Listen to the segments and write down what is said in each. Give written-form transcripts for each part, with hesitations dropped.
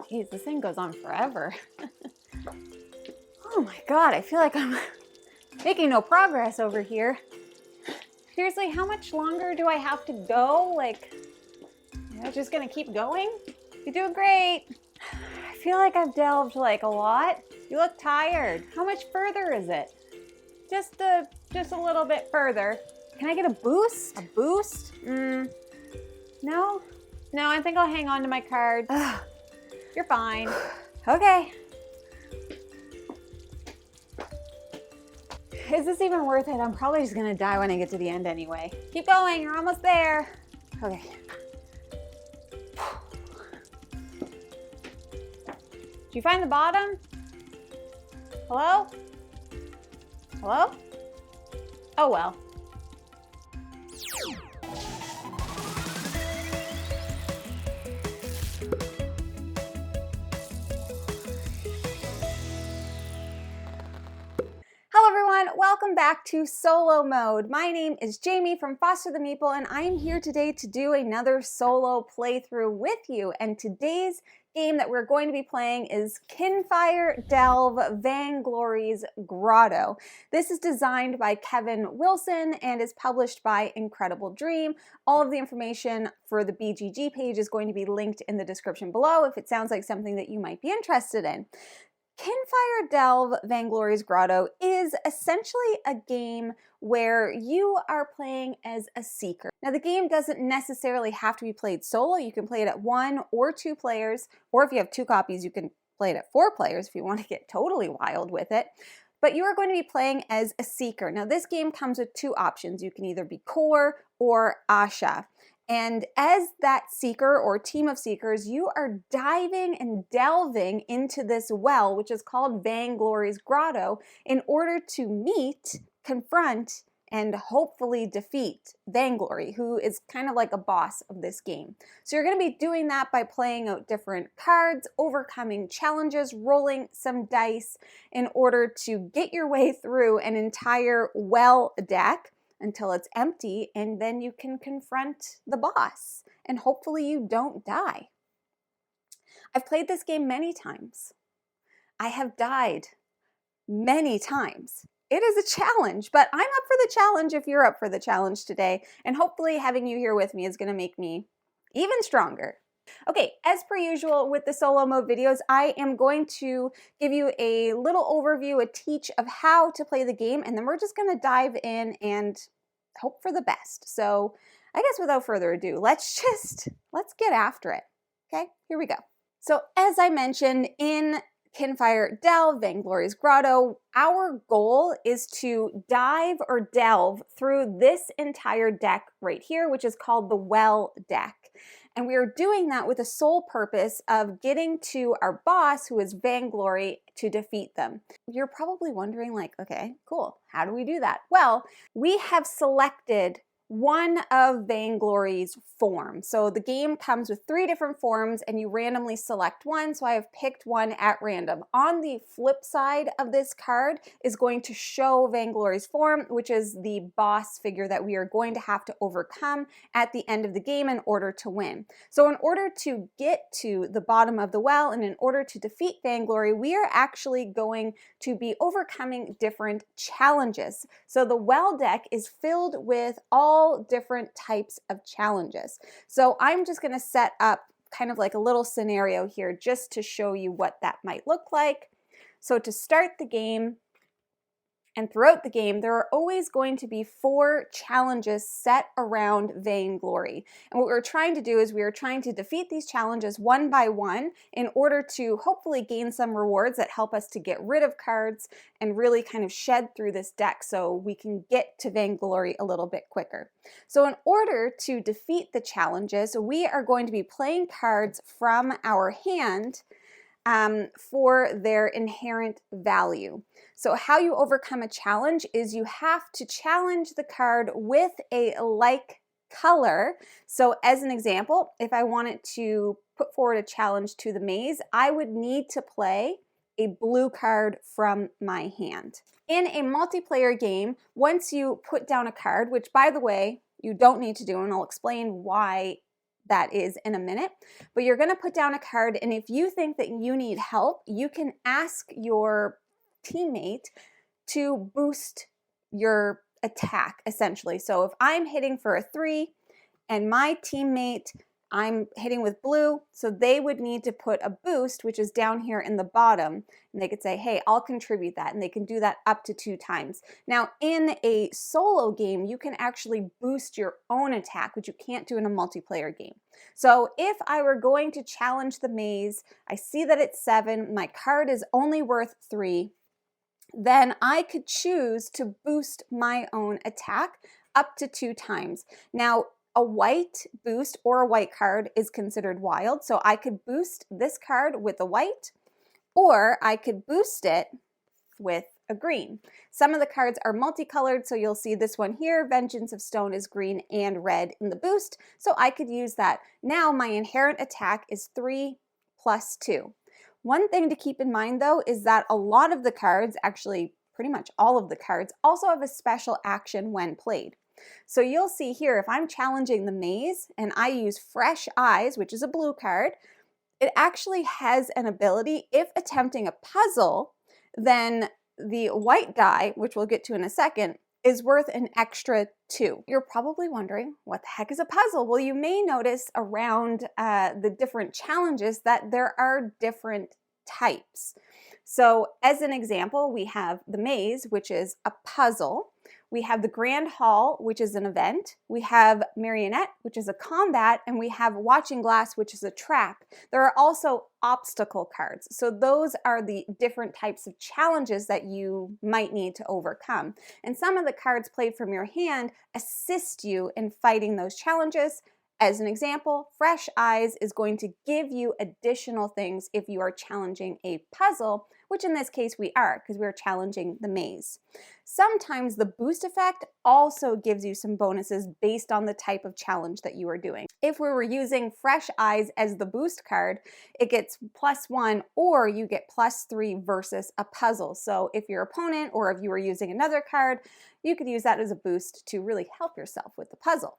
Geez, this thing goes on forever. Oh my God, I feel like I'm making no progress over here. Seriously, how much longer do I have to go? Like, am I just gonna keep going? You're doing great. I feel like I've delved like a lot. You look tired. How much further is it? Just a little bit further. Can I get a boost? A boost? No? No, I think I'll hang on to my card. You're fine. Okay. Is this even worth it? I'm probably just gonna die when I get to the end anyway. Keep going, you're almost there. Okay. Did you find the bottom? Hello? Hello? Oh well. Hello everyone, welcome back to solo mode. My name is Jamie from Foster the Meeple, and I am here today to do another solo playthrough with you. And today's game that we're going to be playing is Kinfire Delve Vainglory's Grotto. This is designed by Kevin Wilson and is published by Incredible Dream. All of the information for the BGG page is going to be linked in the description below if it sounds like something that you might be interested in. Kinfire Delve Vainglory's Grotto is essentially a game where you are playing as a seeker. Now the game doesn't necessarily have to be played solo. You can play it at 1 or 2 players, or if you have 2 copies, you can play it at 4 players if you want to get totally wild with it. But you are going to be playing as a seeker. Now this game comes with 2 options. You can either be core or Asha. And as that seeker or team of seekers, you are diving and delving into this well, which is called Vainglory's Grotto, in order to meet, confront, and hopefully defeat Vainglory, who is kind of like a boss of this game. So you're going to be doing that by playing out different cards, overcoming challenges, rolling some dice in order to get your way through an entire well deck until it's empty, and then you can confront the boss, and hopefully you don't die. I've played this game many times. I have died many times. It is a challenge, but I'm up for the challenge if you're up for the challenge today, and hopefully having you here with me is going to make me even stronger. Okay, as per usual with the solo mode videos, I am going to give you a little overview, a teach of how to play the game, and then we're just going to dive in and hope for the best. So I guess without further ado, let's get after it. Okay, here we go. So as I mentioned in Kinfire Delve, Vainglory's Grotto, our goal is to dive or delve through this entire deck right here, which is called the Well deck. And we are doing that with the sole purpose of getting to our boss, who is Vainglory, to defeat them. You're probably wondering, like, okay, cool, how do we do that? Well, we have selected one of Vainglory's forms. So the game comes with 3 different forms and you randomly select one. So I have picked one at random. On the flip side of this card is going to show Vainglory's form, which is the boss figure that we are going to have to overcome at the end of the game in order to win. So in order to get to the bottom of the well and in order to defeat Vainglory, we are actually going to be overcoming different challenges. So the well deck is filled with all different types of challenges. So I'm just going to set up kind of like a little scenario here just to show you what that might look like. So to start the game and throughout the game, there are always going to be 4 challenges set around Vainglory. And what we're trying to do is we are trying to defeat these challenges one by one in order to hopefully gain some rewards that help us to get rid of cards and really kind of shed through this deck so we can get to Vainglory a little bit quicker. So in order to defeat the challenges, we are going to be playing cards from our hand for their inherent value. So how you overcome a challenge is you have to challenge the card with a like color. So as an example, if I wanted to put forward a challenge to the maze, I would need to play a blue card from my hand. In a multiplayer game, once you put down a card, which by the way, you don't need to do, and I'll explain why that is in a minute. But you're going to put down a card, and if you think that you need help, you can ask your teammate to boost your attack, essentially. So if I'm hitting for a 3 and my teammate, I'm hitting with blue, so they would need to put a boost, which is down here in the bottom, and they could say, hey, I'll contribute that, and they can do that up to 2 times. Now, in a solo game, you can actually boost your own attack, which you can't do in a multiplayer game. So if I were going to challenge the maze, I see that it's 7, my card is only worth 3, then I could choose to boost my own attack up to 2 times. Now, a white boost or a white card is considered wild, so I could boost this card with a white, or I could boost it with a green. Some of the cards are multicolored, so you'll see this one here, Vengeance of Stone, is green and red in the boost, so I could use that. Now my inherent attack is 3 plus 2. One thing to keep in mind though is that a lot of the cards, actually pretty much all of the cards, also have a special action when played. So you'll see here, if I'm challenging the maze and I use Fresh Eyes, which is a blue card, it actually has an ability, if attempting a puzzle, then the white die, which we'll get to in a second, is worth an extra 2. You're probably wondering, what the heck is a puzzle? Well, you may notice around the different challenges that there are different types. So as an example, we have the maze, which is a puzzle. We have the Grand Hall, which is an event. We have Marionette, which is a combat, and we have Watching Glass, which is a trap. There are also obstacle cards. So those are the different types of challenges that you might need to overcome. And some of the cards played from your hand assist you in fighting those challenges. As an example, Fresh Eyes is going to give you additional things if you are challenging a puzzle, which in this case we are, because we're challenging the maze. Sometimes the boost effect also gives you some bonuses based on the type of challenge that you are doing. If we were using Fresh Eyes as the boost card, it gets +1, or you get +3 versus a puzzle. So if your opponent, or if you were using another card, you could use that as a boost to really help yourself with the puzzle.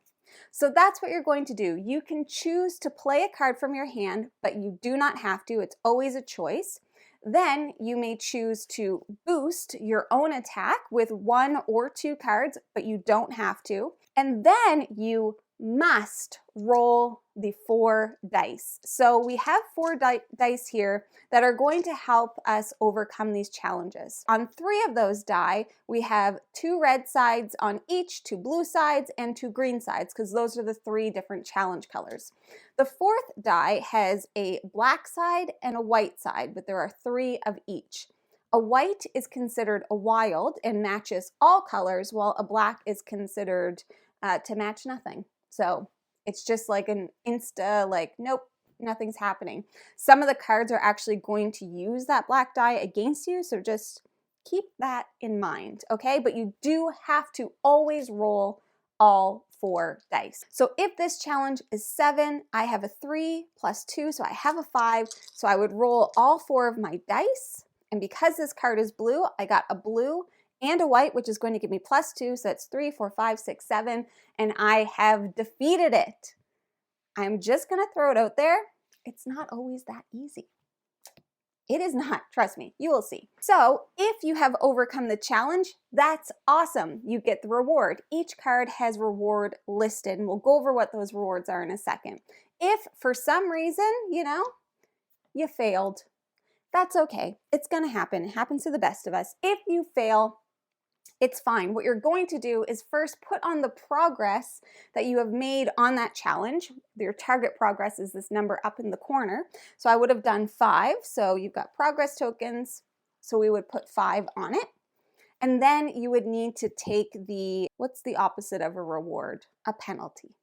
So that's what you're going to do. You can choose to play a card from your hand, but you do not have to. It's always a choice. Then you may choose to boost your own attack with 1 or 2 cards, but you don't have to. And then you must roll the 4 dice. So we have 4 dice here that are going to help us overcome these challenges. On 3 of those die, we have 2 red sides on each, 2 blue sides, and 2 green sides, because those are the 3 different challenge colors. The 4th die has a black side and a white side, but there are 3 of each. A white is considered a wild and matches all colors, while a black is considered to match nothing. So it's just like an like, nope, nothing's happening. Some of the cards are actually going to use that black die against you, so just keep that in mind, okay? But you do have to always roll all 4 dice. So if this challenge is 7, I have a 3 plus 2, so I have a 5. So I would roll all 4 of my dice, and because this card is blue, I got a blue and a white, which is going to give me +2, so that's 3, 4, 5, 6, 7, and I have defeated it. I'm just gonna throw it out there. It's not always that easy. It is not, trust me, you will see. So if you have overcome the challenge, that's awesome. You get the reward. Each card has reward listed, and we'll go over what those rewards are in a second. If for some reason, you failed, that's okay. It's gonna happen. It happens to the best of us. If you fail, it's fine. What you're going to do is first put on the progress that you have made on that challenge. Your target progress is this number up in the corner. So I would have done 5. So you've got progress tokens. So we would put 5 on it. And then you would need to take what's the opposite of a reward? A penalty.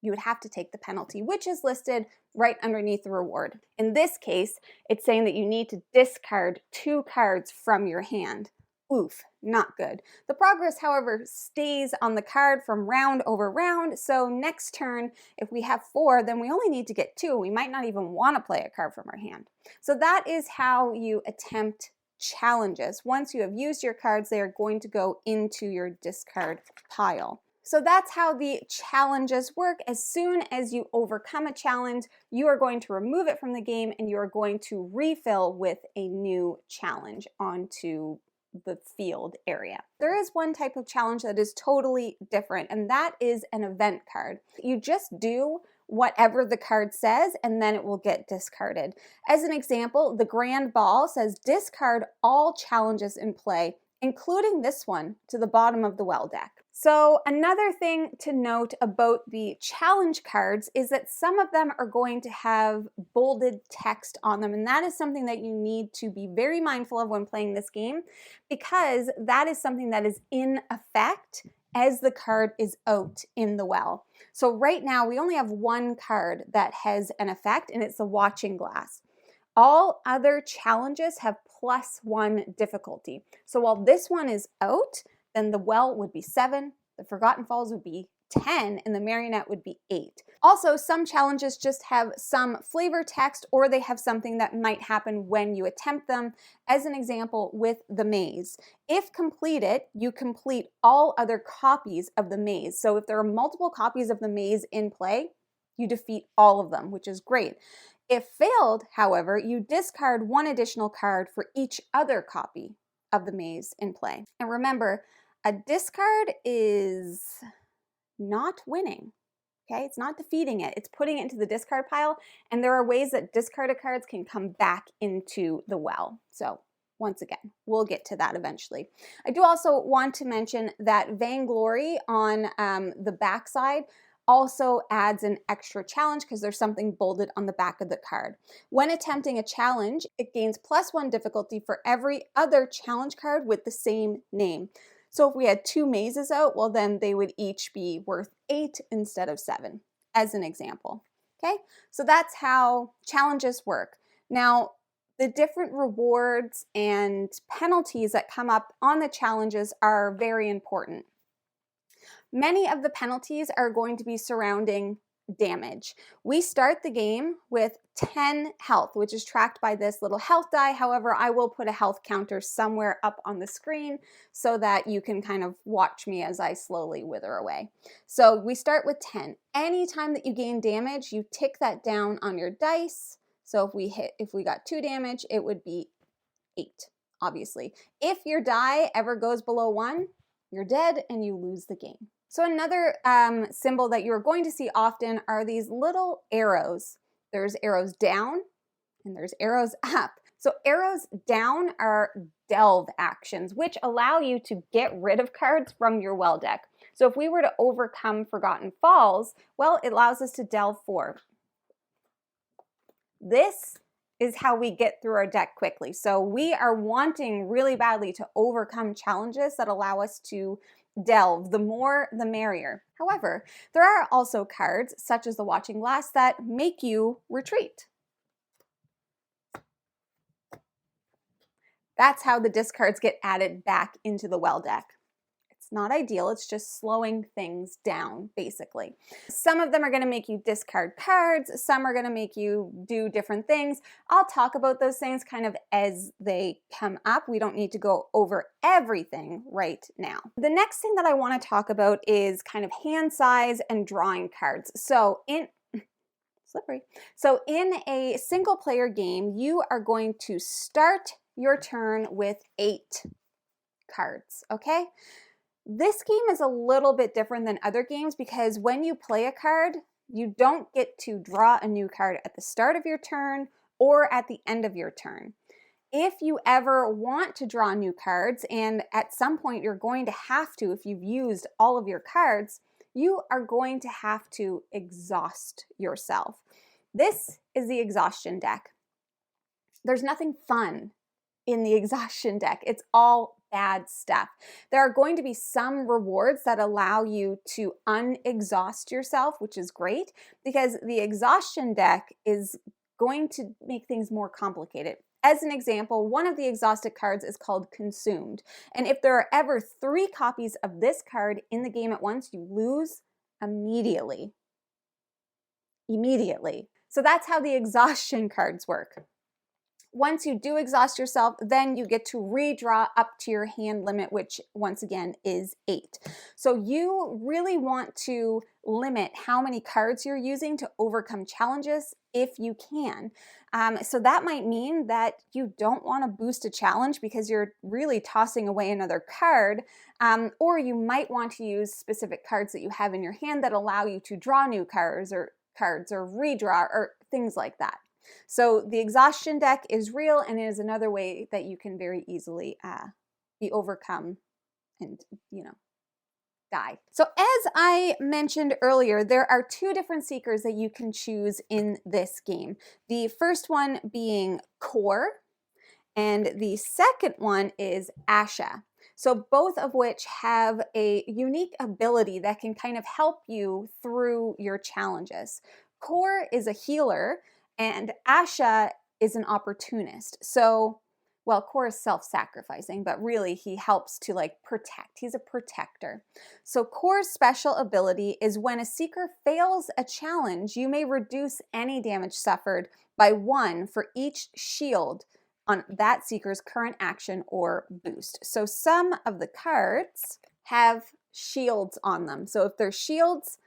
You would have to take the penalty, which is listed right underneath the reward. In this case, it's saying that you need to discard 2 cards from your hand. Oof, not good. The progress, however, stays on the card from round over round, so next turn, if we have 4, then we only need to get 2. We might not even want to play a card from our hand. So that is how you attempt challenges. Once you have used your cards, they are going to go into your discard pile. So that's how the challenges work. As soon as you overcome a challenge, you are going to remove it from the game and you are going to refill with a new challenge onto the field area. There is one type of challenge that is totally different, and that is an event card. You just do whatever the card says and then it will get discarded. As an example, the Grand Ball says discard all challenges in play, including this one, to the bottom of the well deck. So another thing to note about the challenge cards is that some of them are going to have bolded text on them, and that is something that you need to be very mindful of when playing this game, because that is something that is in effect as the card is out in the well. So right now we only have one card that has an effect, and it's the Watching Glass. All other challenges have +1 difficulty. So while this one is out, then the well would be 7, the Forgotten Falls would be 10, and the Marionette would be 8. Also, some challenges just have some flavor text, or they have something that might happen when you attempt them. As an example, with the maze. If completed, you complete all other copies of the maze. So if there are multiple copies of the maze in play, you defeat all of them, which is great. If failed, however, you discard 1 additional card for each other copy of the maze in play. And remember, a discard is not winning, okay? It's not defeating it. It's putting it into the discard pile, and there are ways that discarded cards can come back into the well. So once again, we'll get to that eventually. I do also want to mention that Vainglory on the back side also adds an extra challenge because there's something bolded on the back of the card. When attempting a challenge, it gains +1 difficulty for every other challenge card with the same name. So if we had 2 mazes out, well then they would each be worth 8 instead of 7, as an example. Okay, so that's how challenges work. Now, the different rewards and penalties that come up on the challenges are very important. Many of the penalties are going to be surrounding damage. We start the game with 10 health, which is tracked by this little health die. However, I will put a health counter somewhere up on the screen so that you can kind of watch me as I slowly wither away. So we start with 10. Anytime that you gain damage, you tick that down on your dice. So if we got 2 damage, it would be 8, obviously. If your die ever goes below 1, you're dead and you lose the game. So another symbol that you're going to see often are these little arrows. There's arrows down and there's arrows up. So arrows down are delve actions, which allow you to get rid of cards from your well deck. So if we were to overcome Forgotten Falls, well, it allows us to delve 4. This is how we get through our deck quickly. So we are wanting really badly to overcome challenges that allow us to delve. The more, the merrier. However, there are also cards, such as the Watching Glass, that make you retreat. That's how the discards get added back into the well deck. It's not ideal, it's just slowing things down, basically. Some of them are going to make you discard cards, some are going to make you do different things. I'll talk about those things kind of as they come up. We don't need to go over everything right now. The next thing that I want to talk about is kind of hand size and drawing cards. So in a single player game, you are going to start your turn with 8 cards, okay? This game is a little bit different than other games because when you play a card, you don't get to draw a new card at the start of your turn or at the end of your turn. If you ever want to draw new cards, and at some point you're going to have to, if you've used all of your cards, you are going to have to exhaust yourself. This is the exhaustion deck. There's nothing fun in the exhaustion deck. It's all bad stuff. There are going to be some rewards that allow you to unexhaust yourself, which is great because the exhaustion deck is going to make things more complicated. As an example, one of the exhausted cards is called Consumed. And if there are ever 3 copies of this card in the game at once, you lose immediately. So that's how the exhaustion cards work. once you do exhaust yourself, then you get to redraw up to your hand limit, which once again is 8. So you really want to limit how many cards you're using to overcome challenges if you can. So that might mean that you don't want to boost a challenge because you're really tossing away another card, or you might want to use specific cards that you have in your hand that allow you to draw new cards or redraw or things like that. So the exhaustion deck is real and is another way that you can very easily be overcome and, die. So as I mentioned earlier, there are 2 different seekers that you can choose in this game. The first one being Core, and the second one is Asha. So both of which have a unique ability that can kind of help you through your challenges. Core is a healer, and Asha is an opportunist. So, well, Core is self-sacrificing, but really he helps to protect. He's a protector. So Core's special ability is when a seeker fails a challenge, you may reduce any damage suffered by 1 for each shield on that seeker's current action or boost. So some of the cards have shields on them. So if they're shields,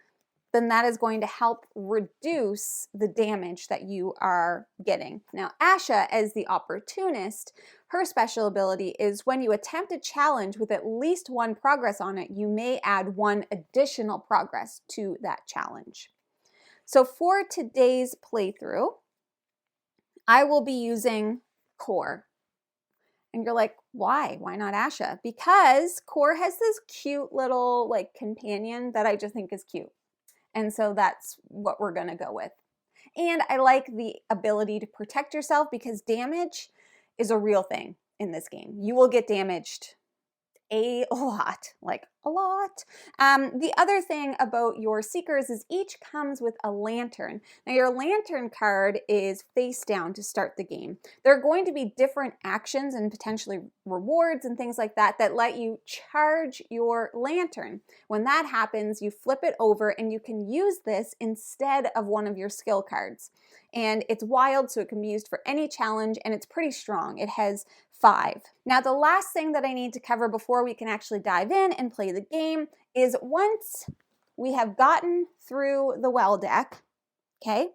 then that is going to help reduce the damage that you are getting. Now, Asha, as the opportunist, her special ability is when you attempt a challenge with at least 1 progress on it, you may add 1 additional progress to that challenge. So for today's playthrough, I will be using Core. And you're like, why? Why not Asha? Because Core has this cute little companion that I just think is cute. And so that's what we're gonna go with. And I like the ability to protect yourself because damage is a real thing in this game. You will get damaged a lot, a lot. The other thing about your seekers is each comes with a lantern. Now your lantern card is face down to start the game. There are going to be different actions and potentially rewards and things like that that let you charge your lantern. When that happens, you flip it over and you can use this instead of one of your skill cards. And it's wild, so it can be used for any challenge, and it's pretty strong. It has 5. Now, the last thing that I need to cover before we can actually dive in and play the game is once we have gotten through the well deck, okay,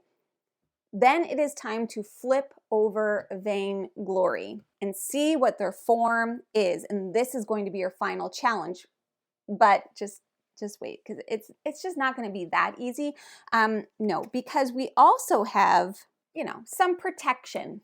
then it is time to flip over Vainglory and see what their form is. And this is going to be your final challenge, but just wait, because it's just not going to be that easy. No, because we also have, some protection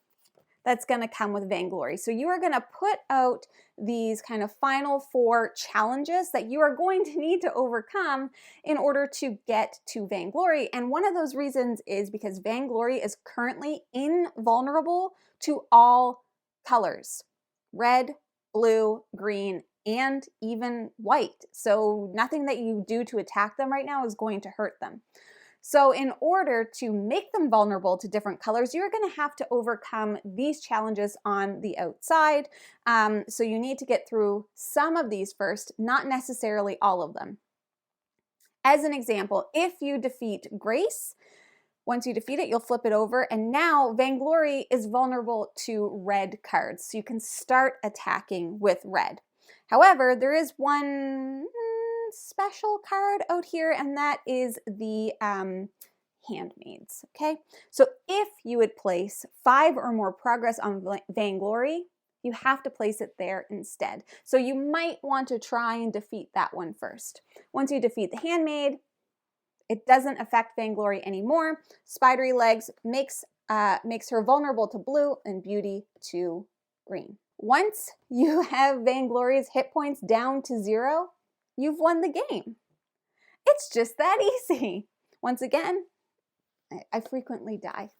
that's going to come with Vainglory. So you are going to put out these kind of final 4 challenges that you are going to need to overcome in order to get to Vainglory. And one of those reasons is because Vainglory is currently invulnerable to all colors: red, blue, green, and even white. So nothing that you do to attack them right now is going to hurt them. So in order to make them vulnerable to different colors, you're going to have to overcome these challenges on the outside. So you need to get through some of these first, not necessarily all of them. As an example, if you defeat Grace, once you defeat it, you'll flip it over, and now Vainglory is vulnerable to red cards. So you can start attacking with red. However, there is one special card out here, and that is the Handmaids, okay? So if you would place 5 or more progress on Vainglory, you have to place it there instead. So you might want to try and defeat that one first. Once you defeat the Handmaid, it doesn't affect Vainglory anymore. Spidery Legs makes her vulnerable to blue and Beauty to green. Once you have Vainglory's hit points down to 0, you've won the game. It's just that easy. Once again, I frequently die.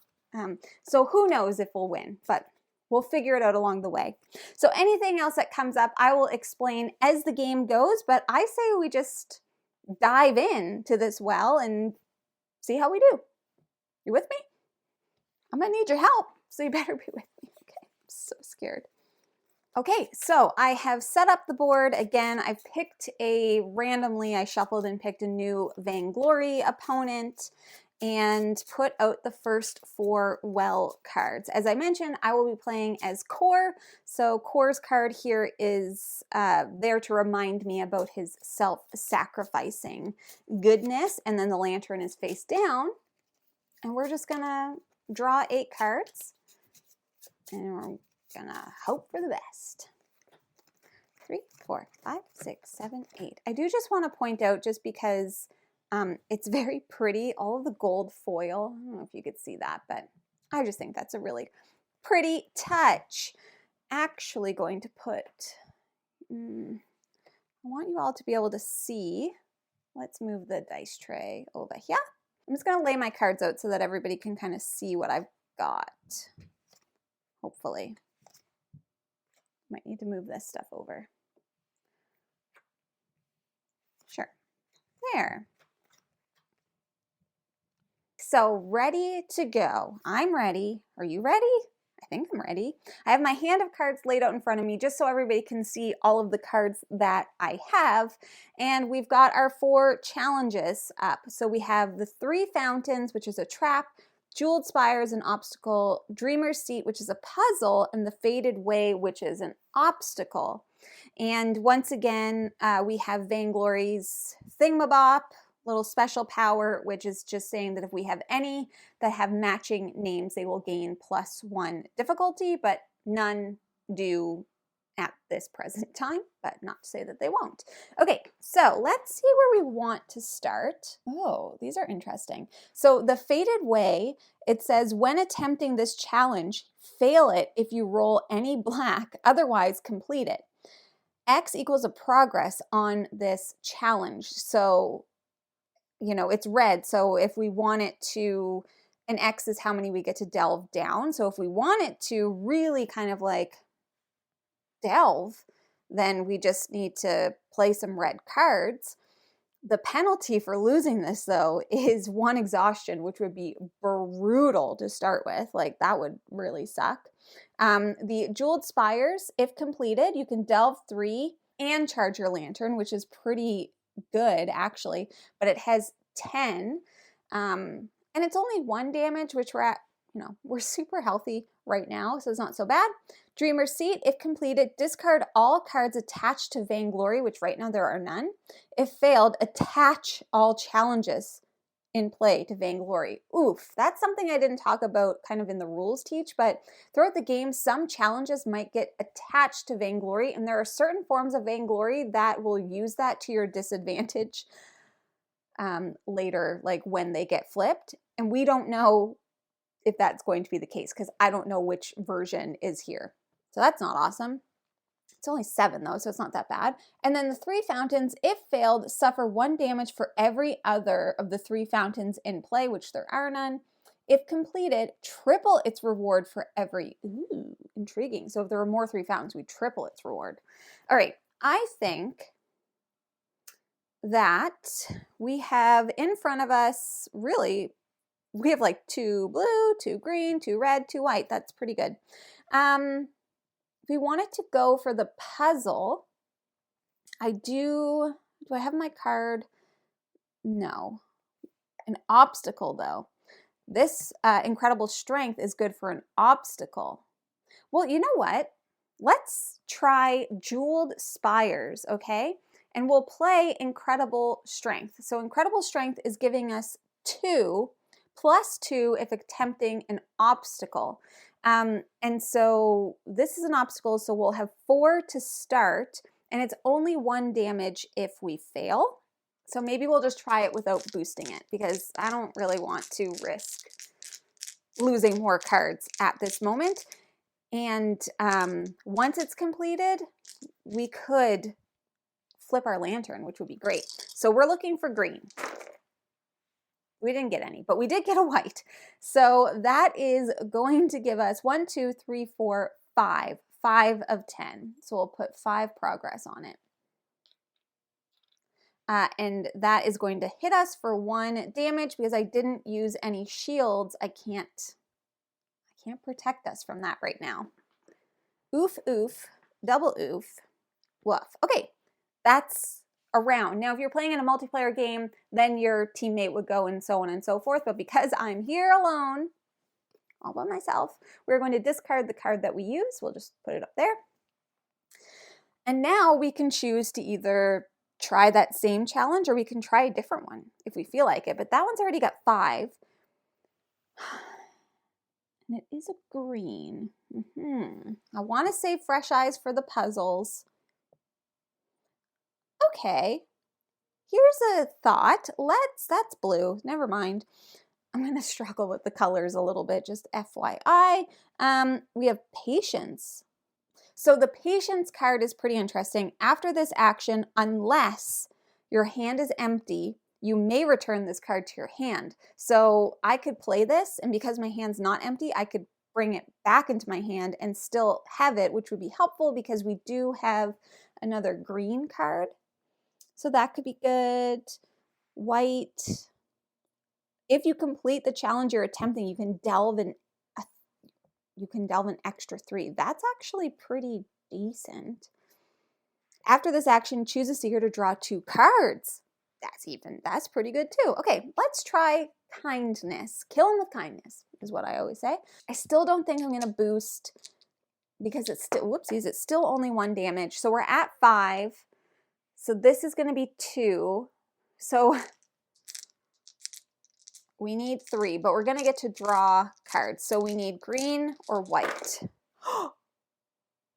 So who knows if we'll win, but we'll figure it out along the way. So anything else that comes up, I will explain as the game goes, but I say we just dive in to this well and see how we do. You with me? I'm gonna need your help, so you better be with me. Okay, I'm so scared. Okay, so I have set up the board. Again, I've picked randomly, I shuffled and picked a new Vainglory opponent. and put out the first 4 well cards. As I mentioned, I will be playing as Core. So Core's card here is there to remind me about his self-sacrificing goodness. And then the lantern is face down. And we're just gonna draw 8 cards. And we're gonna hope for the best. 3, 4, 5, 6, 7, 8. I do just want to point out, just because it's very pretty, all of the gold foil. I don't know if you could see that, but I just think that's a really pretty touch. Actually going to put, I want you all to be able to see. Let's move the dice tray over here. I'm just going to lay my cards out so that everybody can kind of see what I've got. Hopefully. Might need to move this stuff over. Sure. There. So ready to go. I'm ready. Are you ready? I think I'm ready. I have my hand of cards laid out in front of me just so everybody can see all of the cards that I have. And we've got our 4 challenges up. So we have the 3 fountains, which is a trap, Jeweled Spires, an obstacle, Dreamer's Seat, which is a puzzle, and the Faded Way, which is an obstacle. And once again, we have Vainglory's Thingmabop, little special power, which is just saying that if we have any that have matching names, they will gain +1 difficulty, but none do at this present time, but not to say that they won't. Okay, so let's see where we want to start. Oh, these are interesting. So the Faded Way, it says, when attempting this challenge, fail it if you roll any black, otherwise complete it. X equals a progress on this challenge. So, you know, it's red. So if we want it to, an X is how many we get to delve down. So if we want it to really kind of like delve, then we just need to play some red cards. The penalty for losing this, though, is 1 exhaustion, which would be brutal to start with. Like, that would really suck. The Jeweled Spires, if completed, you can delve 3 and charge your lantern, which is pretty good, actually, but it has 10. And it's only 1 damage, which we're at, you know, we're super healthy right now, so it's not so bad. Dreamer's Seat, if completed, discard all cards attached to Vainglory, which right now there are none. If failed, attach all challenges in play to Vainglory. Oof, that's something I didn't talk about kind of in the rules teach, but throughout the game, some challenges might get attached to Vainglory, and there are certain forms of Vainglory that will use that to your disadvantage later, like when they get flipped. And we don't know if that's going to be the case, because I don't know which version is here. So that's not awesome. It's only 7 though, so it's not that bad. And then the 3 fountains, if failed, suffer 1 damage for every other of the 3 fountains in play, which there are none. If completed, triple its reward for every, ooh, intriguing. So if there were more 3 fountains, we triple its reward. All right, I think that we have in front of us, really, we have like 2 blue, 2 green, 2 red, 2 white. That's pretty good. If we wanted to go for the puzzle, do I have my card? No. An obstacle, though. This incredible strength is good for an obstacle. Well, you know what? Let's try Jeweled Spires, okay? And we'll play incredible strength. So incredible strength is giving us 2 +2 if attempting an obstacle. And so this is an obstacle, so we'll have 4 to start, and it's only 1 damage if we fail. So maybe we'll just try it without boosting it, because I don't really want to risk losing more cards at this moment. And once it's completed, we could flip our lantern, which would be great. So we're looking for green. We didn't get any, but we did get a white. So that is going to give us 1, 2, 3, 4, 5. 5 of 10. So we'll put 5 progress on it. And that is going to hit us for 1 damage because I didn't use any shields. I can't protect us from that right now. Oof, oof, double oof, woof. Okay, that's around. Now, if you're playing in a multiplayer game, then your teammate would go and so on and so forth. But because I'm here alone, all by myself, we're going to discard the card that we use. We'll just put it up there. And now we can choose to either try that same challenge or we can try a different one if we feel like it. But that one's already got 5. And it is a green. I want to save Fresh Eyes for the puzzles. Okay, here's a thought. That's blue. Never mind. I'm going to struggle with the colors a little bit, just FYI. We have Patience. So the Patience card is pretty interesting. After this action, unless your hand is empty, you may return this card to your hand. So I could play this, and because my hand's not empty, I could bring it back into my hand and still have it, which would be helpful because we do have another green card. So that could be good. White. If you complete the challenge you're attempting, you can delve an extra 3. That's actually pretty decent. After this action, choose a seeker to draw 2 cards. That's pretty good too. Okay, let's try Kindness. Kill him with kindness is what I always say. I still don't think I'm gonna boost because it's still, whoopsies, it's still only 1 damage. So we're at 5. So this is gonna be 2. So we need 3, but we're gonna get to draw cards. So we need green or white.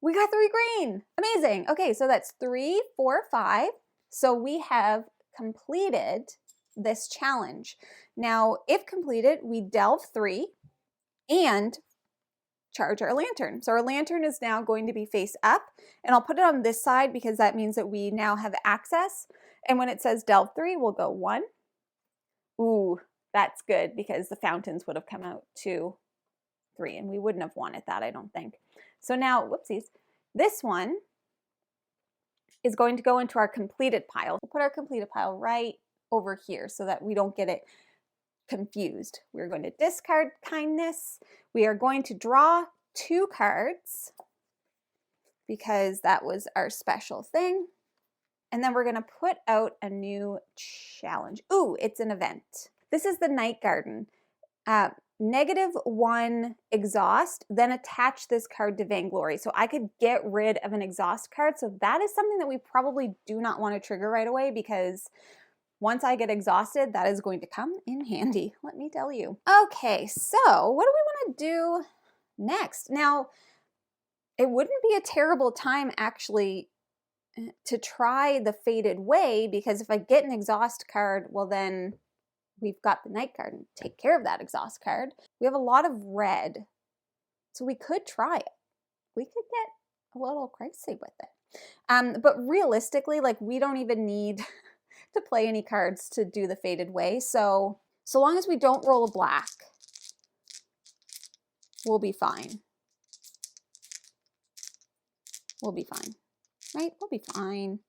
We got 3 green, amazing. Okay, so that's 3, 4, 5. So we have completed this challenge. Now, if completed, we delve 3 and charge our lantern. So our lantern is now going to be face up, and I'll put it on this side because that means that we now have access. And when it says delve 3, we'll go 1. Ooh, that's good because the fountains would have come out 2, 3, and we wouldn't have wanted that, I don't think. So now, whoopsies, this one is going to go into our completed pile. We'll put our completed pile right over here so that we don't get it confused. We're going to discard kindness. We are going to draw 2 cards because that was our special thing. And then we're going to put out a new challenge. Ooh, it's an event. This is the Night Garden. -1 exhaust, then attach this card to Vainglory. So I could get rid of an exhaust card. So that is something that we probably do not want to trigger right away because once I get exhausted, that is going to come in handy, let me tell you. Okay, so what do we want to do next? Now, it wouldn't be a terrible time actually to try the Faded Way because if I get an exhaust card, well then we've got the Night Garden. Take care of that exhaust card. We have a lot of red, so we could try it. We could get a little crazy with it. But realistically, like we don't even need to play any cards to do the Faded Way. So long as we don't roll a black, we'll be fine. We'll be fine, right? We'll be fine.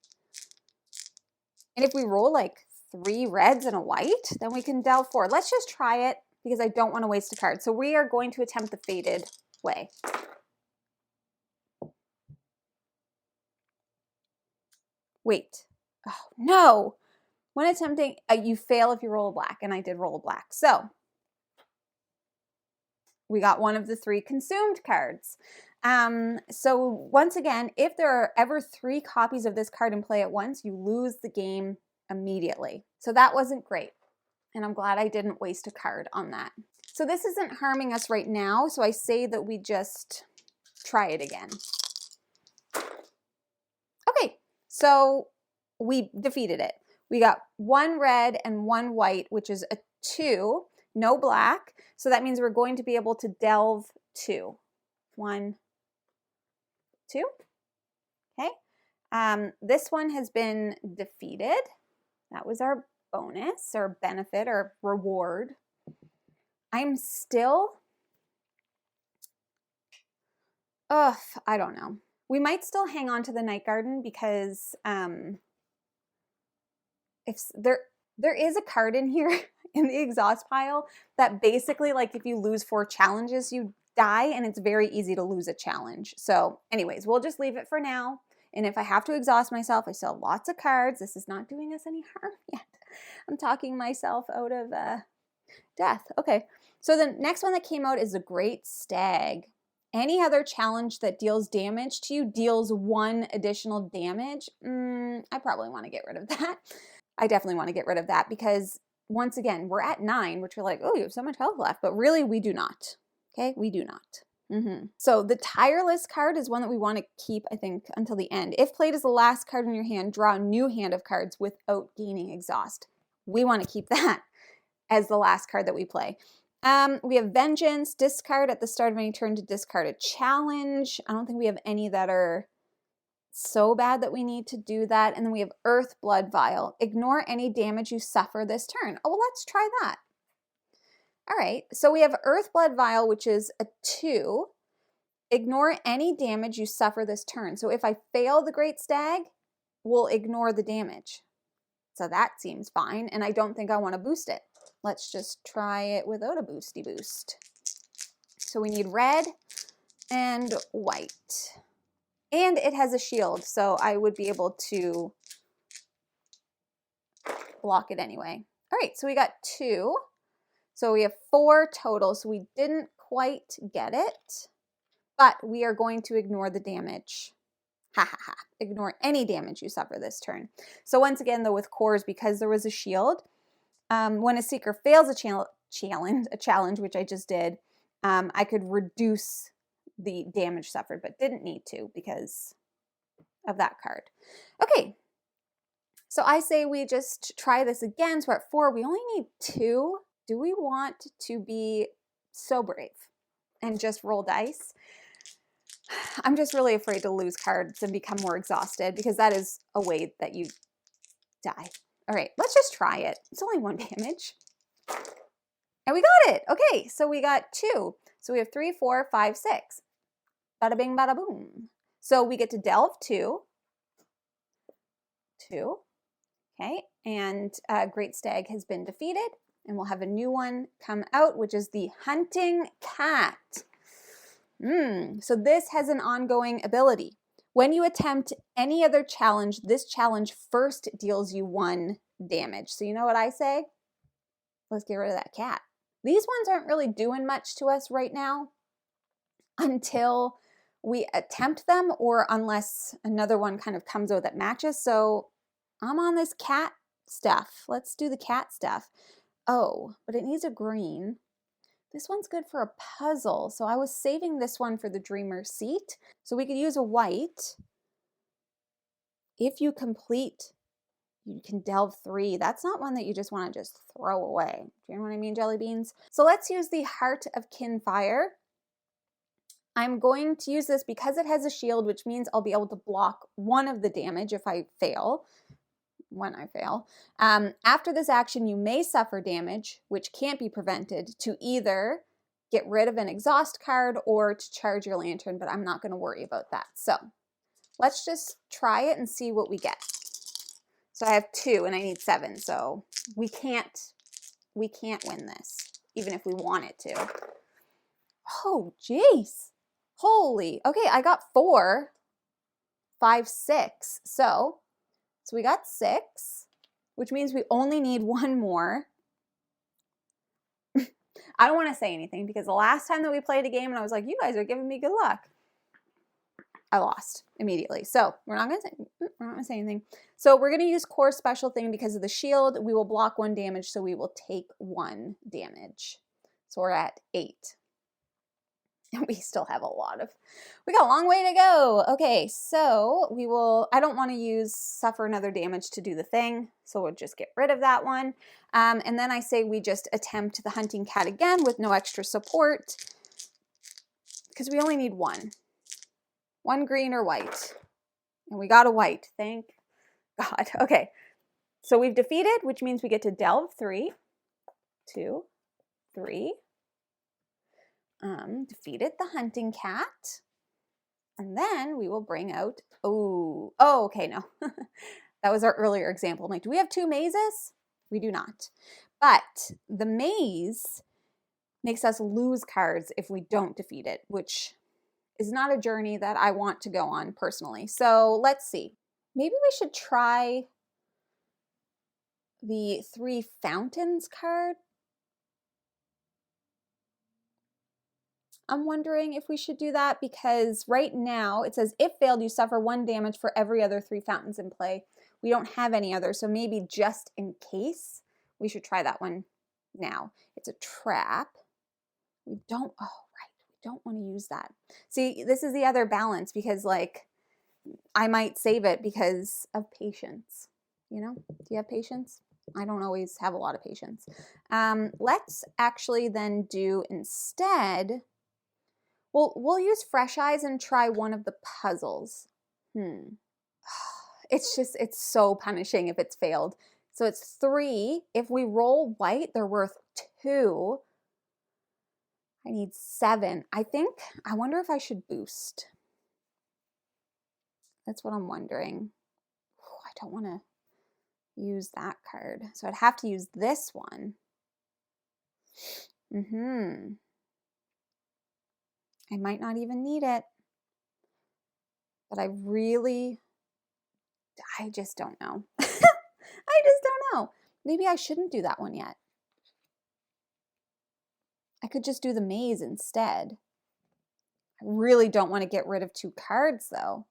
And if we roll like 3 reds and a white, then we can delve 4. Let's just try it because I don't want to waste a card. So we are going to attempt the Faded Way. Wait. Oh, no. When attempting, you fail if you roll a black, and I did roll a black. So we got one of the 3 consumed cards. So once again, if there are ever 3 copies of this card in play at once, you lose the game immediately. So that wasn't great. And I'm glad I didn't waste a card on that. So this isn't harming us right now. So I say that we just try it again. Okay, so we defeated it. We got 1 red and 1 white, which is a 2, no black. So that means we're going to be able to delve 2. 1, 2. Okay. This one has been defeated. That was our bonus or benefit or reward. I'm still, I don't know. We might still hang on to the Night Garden because if there is a card in here in the exhaust pile that basically, like, if you lose 4 challenges, you die, and it's very easy to lose a challenge. So anyways, we'll just leave it for now. And if I have to exhaust myself, I still have lots of cards. This is not doing us any harm yet. I'm talking myself out of death. Okay, so the next one that came out is the Great Stag. Any other challenge that deals damage to you deals 1 additional damage. I probably want to get rid of that. I definitely want to get rid of that because once again, we're at 9, which we're like, oh, you have so much health left, but really we do not. Okay, we do not. So the Tireless card is one that we want to keep, I think, until the end. If played as the last card in your hand, draw a new hand of cards without gaining exhaust. We want to keep that as the last card that we play. We have Vengeance, discard at the start of any turn to discard a challenge. I don't think we have any that are so bad that we need to do that. And then we have Earth Blood Vial. Ignore any damage you suffer this turn. Oh, well, let's try that. All right, so we have Earth Blood Vial, which is a 2. Ignore any damage you suffer this turn. So if I fail the Great Stag, we'll ignore the damage. So that seems fine, and I don't think I want to boost it. Let's just try it without a boosty boost. So we need red and white. And it has a shield, so I would be able to block it anyway. All right, so we got 2. So we have 4 total, so we didn't quite get it, but we are going to ignore the damage. Ha ha ha. Ignore any damage you suffer this turn. So once again, though, with cores, because there was a shield, when a seeker fails a challenge, which I just did, I could reduce the damage suffered, but didn't need to because of that card. Okay, so I say we just try this again. So we're at 4. We only need 2. Do we want to be so brave and just roll dice? I'm just really afraid to lose cards and become more exhausted because that is a way that you die. All right, let's just try it. It's only 1 damage. And we got it. Okay, so we got 2. So we have 3, 4, 5, 6. Bada bing, bada boom. So we get to delve 2. 2. Okay, and Great Stag has been defeated. And we'll have a new one come out, which is the Hunting Cat. So this has an ongoing ability. When you attempt any other challenge, this challenge first deals you 1 damage. So you know what I say? Let's get rid of that cat. These ones aren't really doing much to us right now until we attempt them or unless another one kind of comes out that matches. So I'm on this cat stuff. Let's do the cat stuff. Oh, but it needs a green. This one's good for a puzzle. So I was saving this one for the Dreamer's Seat. So we could use a white. If you complete, you can delve 3. That's not one that you just want to just throw away. Do you know what I mean, jelly beans? So let's use the Heart of Kinfire. I'm going to use this because it has a shield, which means I'll be able to block 1 of the damage if I fail. When I fail. After this action, you may suffer damage, which can't be prevented, to either get rid of an exhaust card or to charge your lantern, but I'm not going to worry about that. So let's just try it and see what we get. So I have 2 and I need 7, so we can't win this, even if we wanted to. Oh, jeez. Holy. Okay, I got 4, 5, 6. So we got 6, which means we only need 1 more. I don't want to say anything because the last time that we played a game and I was like, you guys are giving me good luck, I lost immediately. So we're not going to say anything. So we're going to use Core Special Thing because of the shield. We will block 1 damage, so we will take 1 damage. So we're at 8. And we still have we got a long way to go. Okay, so I don't want to suffer another damage to do the thing, so we'll just get rid of that one. And then I say we just attempt the Hunting Cat again with no extra support, because we only need 1. 1 green or white. And we got a white, thank God. Okay, so we've defeated, which means we get to delve 3, 2, 3. Defeated the Hunting Cat. And then we will bring out, okay, no. That was our earlier example. I'm like, do we have 2 mazes? We do not. But the maze makes us lose cards if we don't defeat it, which is not a journey that I want to go on personally. So let's see. Maybe we should try the 3 Fountains card. I'm wondering if we should do that because right now it says if failed, you suffer 1 damage for every other 3 fountains in play. We don't have any others, so maybe just in case, we should try that one now. It's a trap. We don't, oh, right, we don't want to use that. See, this is the other balance because, like, I might save it because of patience. You know, do you have patience? I don't always have a lot of patience. Let's actually then do instead, we'll use Fresh Eyes and try one of the puzzles. It's so punishing if it's failed. So it's 3. If we roll white, they're worth 2. I need 7. I wonder if I should boost. That's what I'm wondering. I don't want to use that card. So I'd have to use this one. I might not even need it. But I just don't know. I just don't know. Maybe I shouldn't do that one yet. I could just do the maze instead. I really don't want to get rid of 2 cards though.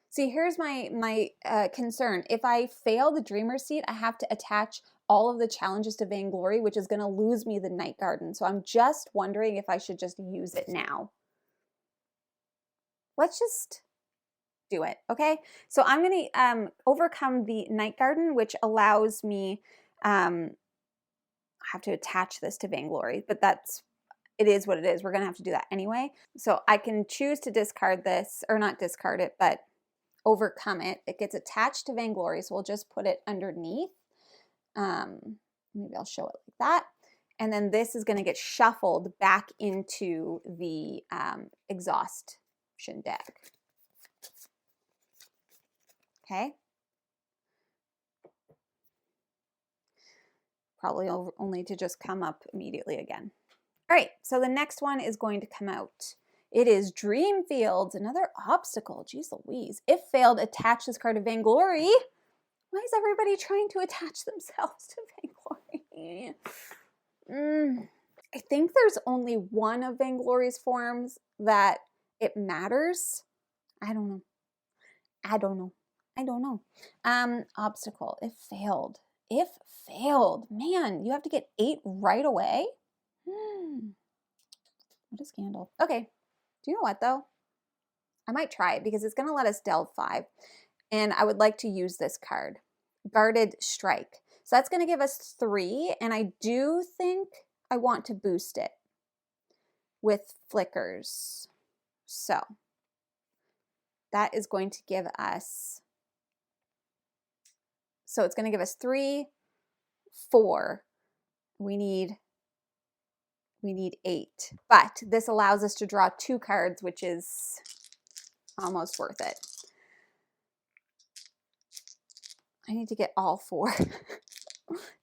See, here's my concern. If I fail the Dreamer Seat, I have to attach all of the challenges to Vainglory, which is going to lose me the Night Garden. So I'm just wondering if I should just use it now. Let's just do it, okay? So I'm going to overcome the Night Garden, which allows me, I have to attach this to Vainglory, but it is what it is. We're going to have to do that anyway. So I can choose to discard this, or not discard it, but overcome it. It gets attached to Vainglory, so we'll just put it underneath. Maybe I'll show it like that. And then this is going to get shuffled back into the exhaustion deck. Okay. Probably only to just come up immediately again. All right, so the next one is going to come out. It is Dreamfields, another obstacle. Jeez Louise. If failed, attach this card to Vainglory. Why is everybody trying to attach themselves to Vainglory? I think there's only one of Vainglory's forms that it matters. I don't know. Obstacle. If failed. Man, you have to get 8 right away? What a scandal. Okay. Do you know what, though? I might try it because it's going to let us delve 5. And I would like to use this card. Guarded Strike. So that's going to give us 3. And I do think I want to boost it with flickers. So that is going to give us, so it's going to give us 3, 4. We need 8. But this allows us to draw 2 cards, which is almost worth it. I need to get all 4.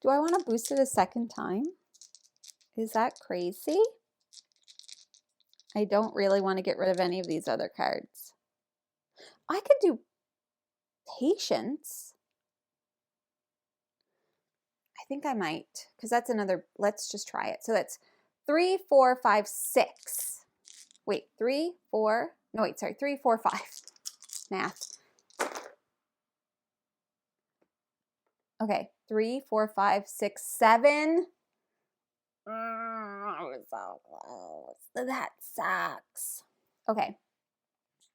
Do I want to boost it a second time? Is that crazy? I don't really want to get rid of any of these other cards. I could do Patience. I think I might, because that's another, let's just try it. So that's 3, 4, 5, 6. Wait, 3, 4, no wait, sorry, 3, 4, 5. Math. Okay, 3, 4, 5, 6, 7. So close. That sucks. Okay.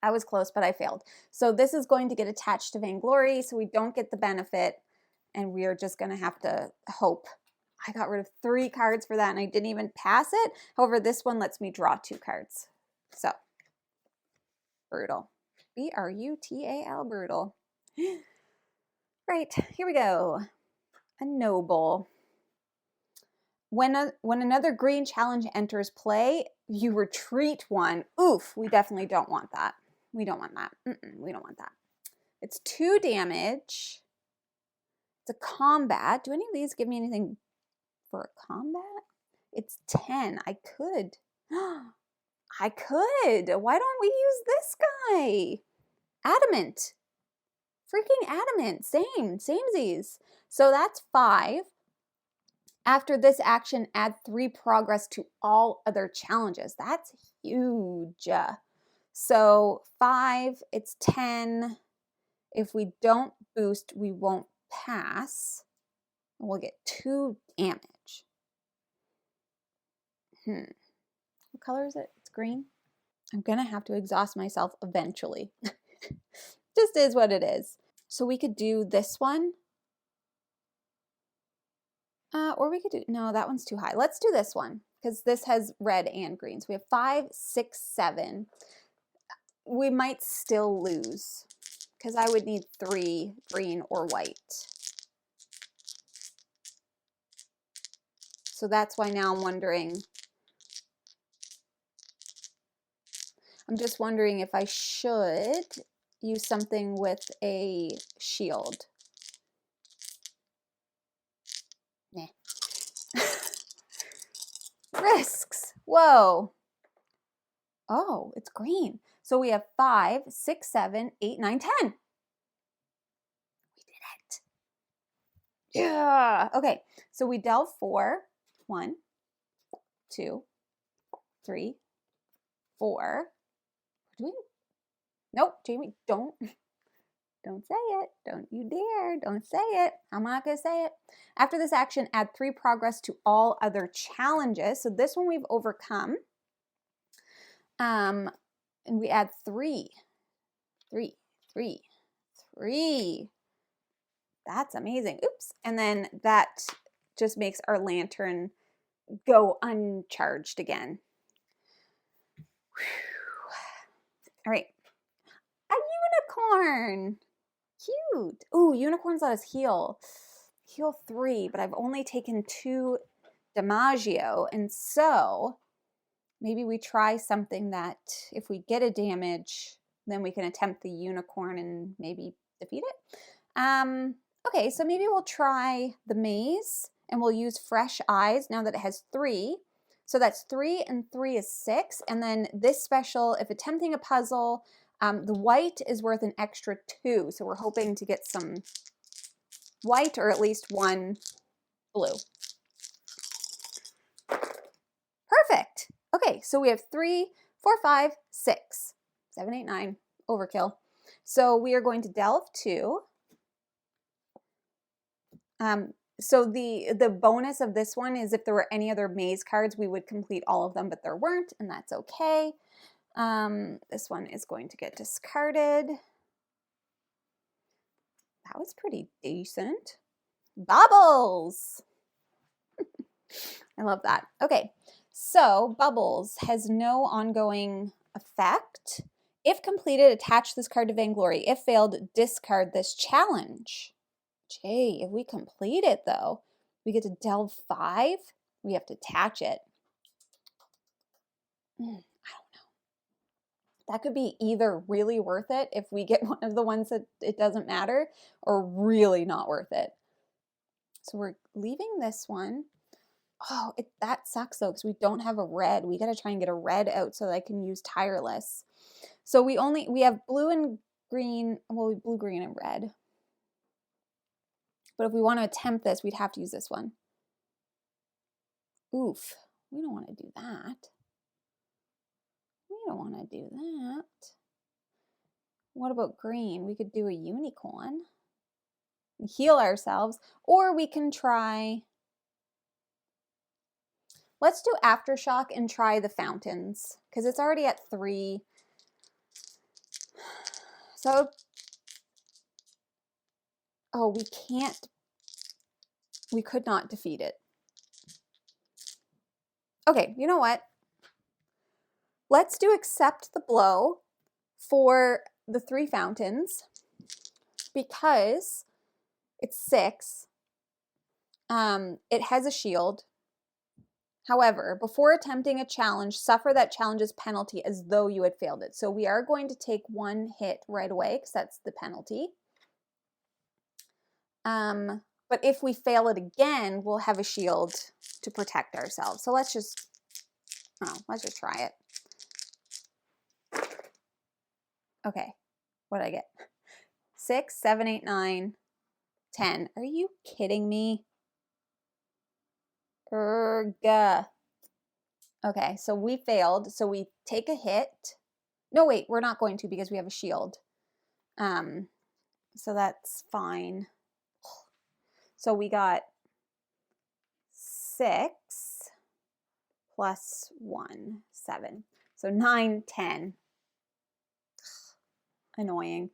I was close, but I failed. So this is going to get attached to Vainglory, so we don't get the benefit, and we are just going to have to hope. I got rid of 3 cards for that, and I didn't even pass it. However, this one lets me draw 2 cards. So, brutal. B-R-U-T-A-L, brutal. Right, here we go. A Noble. When another green challenge enters play, you retreat 1. Oof, we definitely don't want that. We don't want that. We don't want that. It's 2 damage. It's a combat. Do any of these give me anything for a combat? It's 10. I could. I could. Why don't we use this guy? Adamant. Freaking adamant. Samesies. So that's 5. After this action, add 3 progress to all other challenges. That's huge. So 5, it's 10. If we don't boost, we won't pass. We'll get 2 damage. What color is it? It's green. I'm gonna have to exhaust myself eventually. Just is what it is. So we could do this one. Or we could do, no, that one's too high. Let's do this one because this has red and green. So we have 5, 6, 7. We might still lose because I would need 3 green or white. So that's why now I'm wondering. I'm just wondering if I should use something with a shield. Nah. Risks. Whoa. Oh, it's green. So we have 5, 6, 7, 8, 9, 10. We did it. Yeah. Okay. So we delve 4. 1, 2, 3, 4. Nope, Jamie, don't say it. Don't you dare. Don't say it. I'm not going to say it. After this action, add 3 progress to all other challenges. So this one we've overcome. And we add 3. 3, 3, 3. That's amazing. Oops. And then that just makes our lantern go uncharged again. All right. A unicorn. Cute. Ooh, unicorns let us heal. Heal 3, but I've only taken 2 Damaggio. And so maybe we try something that if we get a damage, then we can attempt the unicorn and maybe defeat it. Okay, so maybe we'll try the maze and we'll use fresh eyes now that it has 3. So that's 3 and 3 is 6. And then this special, if attempting a puzzle, the white is worth an extra 2. So we're hoping to get some white or at least 1 blue. Perfect. Okay, so we have 3, 4, 5, 6, 7, 8, 9, overkill. So we are going to delve 2. So the bonus of this one is if there were any other maze cards, we would complete all of them, but there weren't, and that's okay. This one is going to get discarded. That was pretty decent. Bubbles! I love that. Okay, so Bubbles has no ongoing effect. If completed, attach this card to Vainglory. If failed, discard this challenge. Jay, if we complete it though, we get to delve 5. We have to attach it. I don't know. That could be either really worth it if we get one of the ones that it doesn't matter, or really not worth it. So we're leaving this one. Oh, that sucks though, because we don't have a red. We got to try and get a red out so that I can use Tireless. So we have blue and green. Well, blue, green, and red. But if we want to attempt this, we'd have to use this one. Oof, we don't want to do that. We don't want to do that. What about green? We could do a unicorn. Heal ourselves. Or we can try... Let's do Aftershock and try the fountains, because it's already at 3. So... Oh, we can't, we could not defeat it. Okay, you know what? Let's do accept the blow for the 3 fountains because it's 6. It has a shield. However, before attempting a challenge, suffer that challenge's penalty as though you had failed it. So we are going to take 1 hit right away because that's the penalty. But if we fail it again, we'll have a shield to protect ourselves. So let's just try it. Okay, what did I get? 6, 7, 8, 9, 10. Are you kidding me? Erga. Okay, so we failed. So we take a hit. No, wait, we're not going to because we have a shield. So that's fine. So we got 6 plus 1, 7. So 9, 10. Annoying.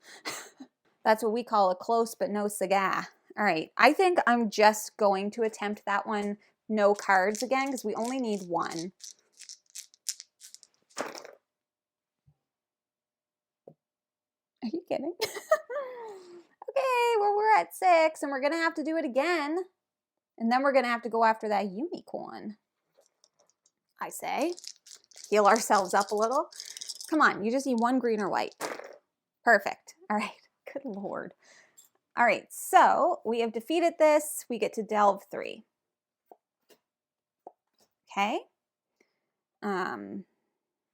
That's what we call a close but no cigar. All right, I think I'm just going to attempt that one, no cards again, because we only need 1. Are you kidding? Okay, well, we're at 6, and we're going to have to do it again. And then we're going to have to go after that unicorn, I say. Heal ourselves up a little. Come on, you just need 1 green or white. Perfect. All right, good Lord. All right, so we have defeated this. We get to delve 3. Okay.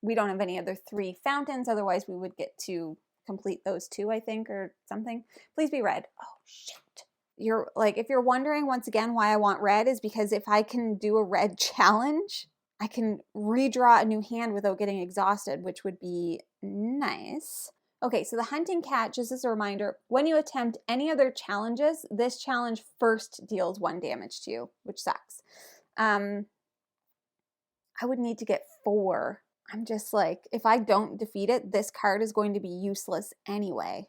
We don't have any other 3 fountains. Otherwise, we would get to complete those 2, I think, or something. Please be red. Oh, shit. You're like, if you're wondering once again why I want red is because if I can do a red challenge, I can redraw a new hand without getting exhausted, which would be nice. Okay, so the hunting cat, just as a reminder, when you attempt any other challenges, this challenge first deals 1 damage to you, which sucks. I would need to get 4. I'm just like, if I don't defeat it, this card is going to be useless anyway.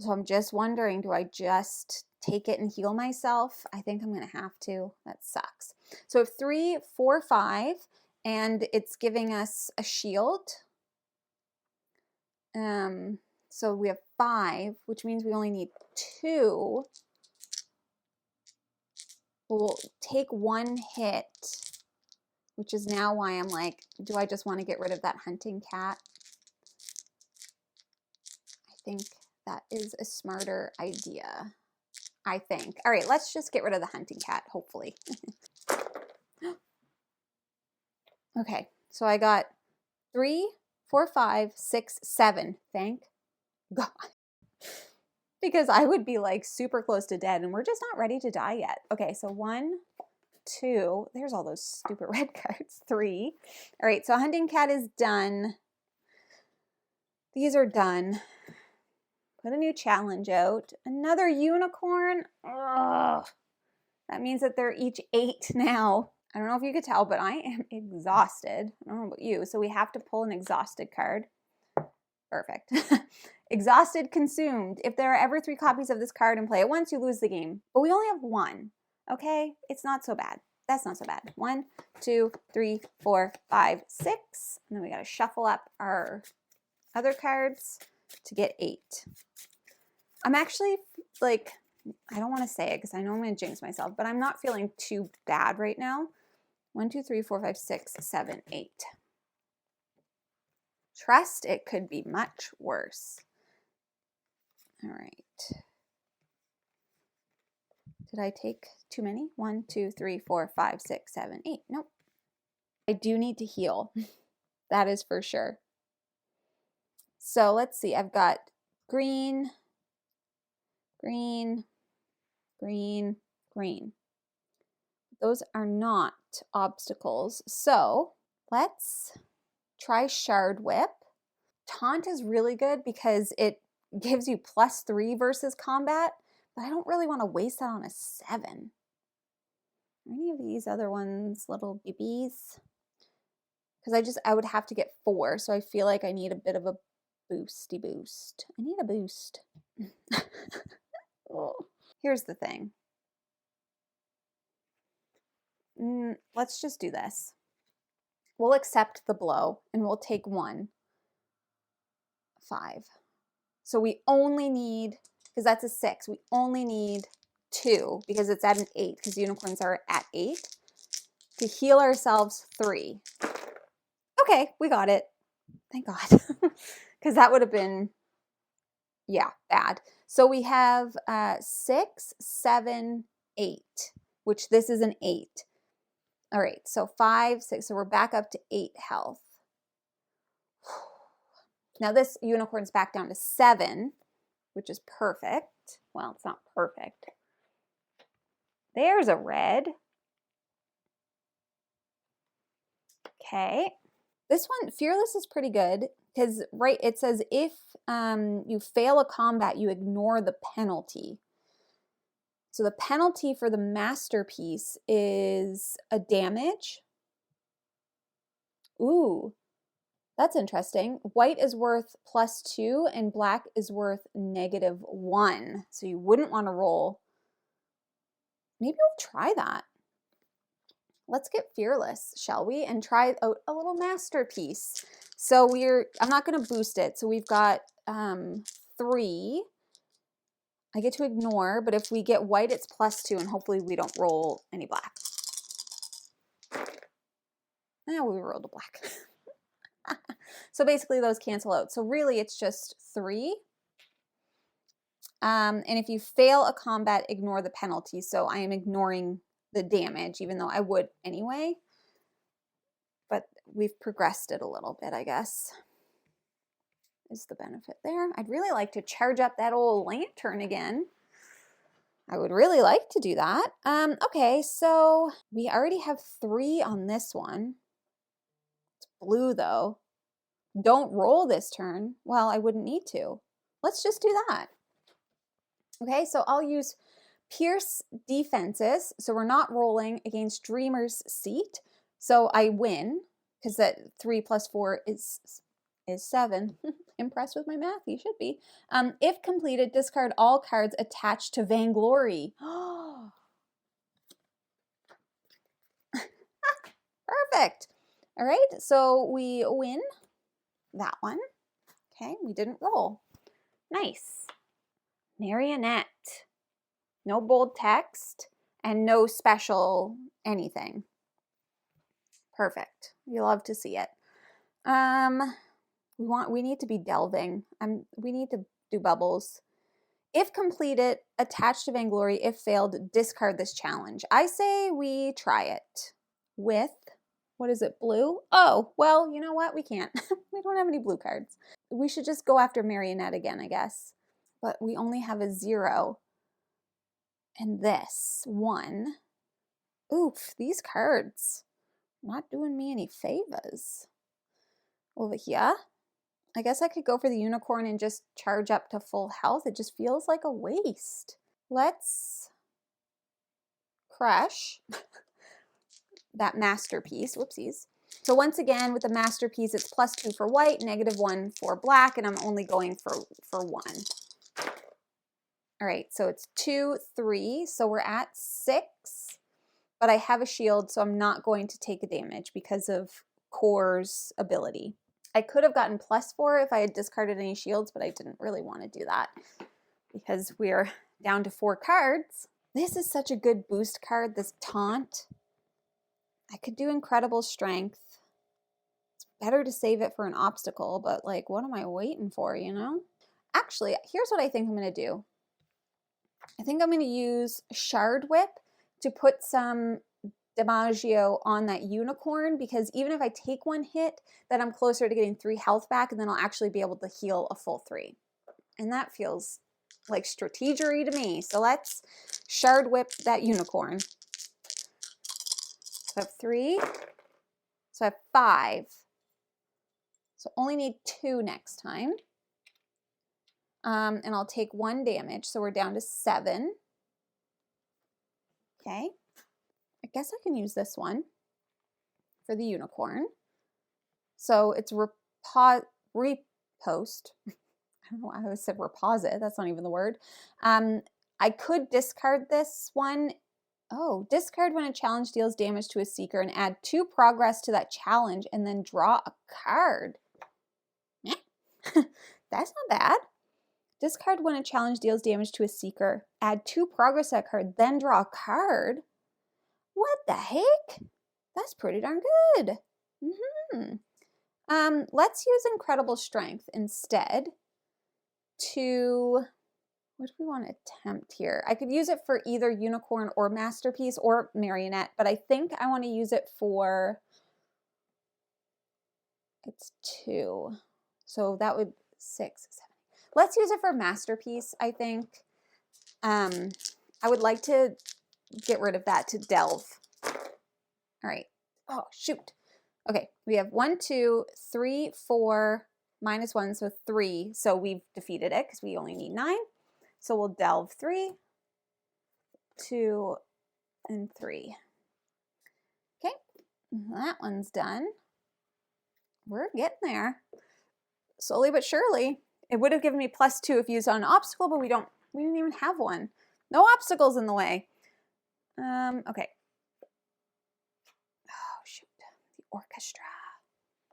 So I'm just wondering, do I just take it and heal myself? I think I'm going to have to. That sucks. So 3, 4, 5, and it's giving us a shield. So we have 5, which means we only need 2. We'll take 1 hit, which is now why I'm like, do I just want to get rid of that hunting cat? I think that is a smarter idea. I think. All right, let's just get rid of the hunting cat, hopefully. Okay, so I got 3, 4, 5, 6, 7. Thank God. Because I would be like super close to dead and we're just not ready to die yet. Okay, so 1, 2, there's all those stupid red cards. 3. All right, so hunting cat is done. These are done. Put a new challenge out. Another unicorn. Ugh. That means that they're each 8 now. I don't know if you could tell, but I am exhausted. I don't know about you. So we have to pull an exhausted card. Perfect. Exhausted, consumed. If there are ever 3 copies of this card in play at once, you lose the game. But we only have 1. Okay? It's not so bad. That's not so bad. 1, 2, 3, 4, 5, 6. And then we got to shuffle up our other cards to get 8. I'm actually like, I don't want to say it because I know I'm going to jinx myself, but I'm not feeling too bad right now. 1, 2, 3, 4, 5, 6, 7, 8. Trust it could be much worse. All right. Did I take too many? 1, 2, 3, 4, 5, 6, 7, 8. Nope. I do need to heal. That is for sure. So let's see. I've got green, green, green, green. Those are not obstacles. So let's try Shard Whip. Taunt is really good because it gives you +3 versus combat, but I don't really want to waste that on a 7. Are any of these other ones little BBs? Because I would have to get 4, so I feel like I need a bit of a boosty boost. I need a boost. Oh. Here's the thing. Let's just do this. We'll accept the blow and we'll take 1, 5. So we only need, because that's a 6, we only need 2 because it's at an 8 because unicorns are at 8 to heal ourselves 3. Okay, we got it. Thank God. Because that would have been, yeah, bad. So we have 6, 7, 8, which this is an 8. All right, so 5, 6, so we're back up to 8 health. Now this unicorn's back down to 7, which is perfect. Well, it's not perfect. There's a red. Okay. This one, Fearless, is pretty good because, right, it says if you fail a combat, you ignore the penalty. So the penalty for the masterpiece is a damage. Ooh, that's interesting. White is worth +2 and black is worth -1. So you wouldn't want to roll. Maybe we'll try that. Let's get Fearless, shall we? And try out a little masterpiece. So I'm not going to boost it. So we've got 3. I get to ignore, but if we get white, it's +2, and hopefully we don't roll any black. Now we rolled a black. So basically those cancel out. So really it's just 3. And if you fail a combat, ignore the penalty. So I am ignoring the damage, even though I would anyway. But we've progressed it a little bit, I guess, is the benefit there. I'd really like to charge up that old lantern again. I would really like to do that. Okay, so we already have 3 on this one. It's blue though. Don't roll this turn. Well, I wouldn't need to. Let's just do that. Okay, so I'll use Pierce Defenses. So we're not rolling against Dreamer's Seat. So I win because that 3 + 4 is 7. Impressed with my math, you should be. If completed, discard all cards attached to Vainglory. Perfect. All right, so we win that one. Okay, we didn't roll. Nice. Marionette. No bold text and no special anything. Perfect. You love to see it. We need to be delving. We need to do bubbles. If completed, attach to Vainglory. If failed, discard this challenge. I say we try it with, what is it, blue? Oh, well, you know what? We can't. We don't have any blue cards. We should just go after Marionette again, I guess. But we only have a 0. And this 1. Oof, these cards not doing me any favors. Over here, I guess I could go for the unicorn and just charge up to full health. It just feels like a waste. Let's crush that masterpiece. Whoopsies. So once again, with the masterpiece, it's +2 for white, -1 for black, and I'm only going for 1. All right, so it's 2, 3, so we're at 6, but I have a shield, so I'm not going to take a damage because of Core's ability. I could have gotten +4 if I had discarded any shields, but I didn't really want to do that because we're down to 4 cards. This is such a good boost card, this Taunt. I could do Incredible Strength. It's better to save it for an obstacle, but like, what am I waiting for, you know? Actually, here's what I think I'm going to do. I think I'm going to use Shard Whip to put some DiMaggio on that unicorn, because even if I take 1 hit, then I'm closer to getting 3 health back, and then I'll actually be able to heal a full 3. And that feels like strategery to me. So let's Shard Whip that unicorn. So I have 3. So I have 5. So only need 2 next time. And I'll take 1 damage, so we're down to 7. Okay. I guess I can use this one for the unicorn. So it's repost. I don't know why I said reposit. That's not even the word. I could discard this one. Oh, discard when a challenge deals damage to a seeker and add 2 progress to that challenge and then draw a card. That's not bad. Discard when a challenge deals damage to a seeker. Add 2 progress to that card, then draw a card. What the heck? That's pretty darn good. Let's use Incredible Strength instead to, what do we want to attempt here? I could use it for either unicorn or masterpiece or marionette, but I think I want to use it for, it's 2. So that would 6, 7. Let's use it for Masterpiece, I think. I would like to get rid of that to Delve. All right. Oh, shoot. Okay, we have 1, 2, 3, 4, -1, so 3. So we've defeated it because we only need 9. So we'll Delve 3, 2, and 3. Okay, that one's done. We're getting there. Slowly but surely. It would have given me +2 if used on an obstacle, but we didn't even have one. No obstacles in the way. Okay. Oh, shoot. The orchestra.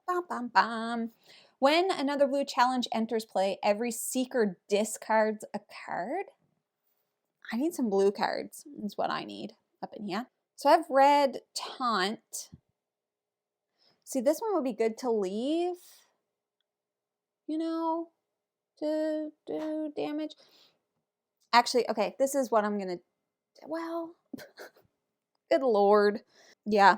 Bum, bum, bum. When another blue challenge enters play, every seeker discards a card. I need some blue cards, is what I need up in here. So I've red taunt. See, this one would be good to leave, you know, to do damage. Actually, okay, this is what I'm going to, well, good Lord. Yeah.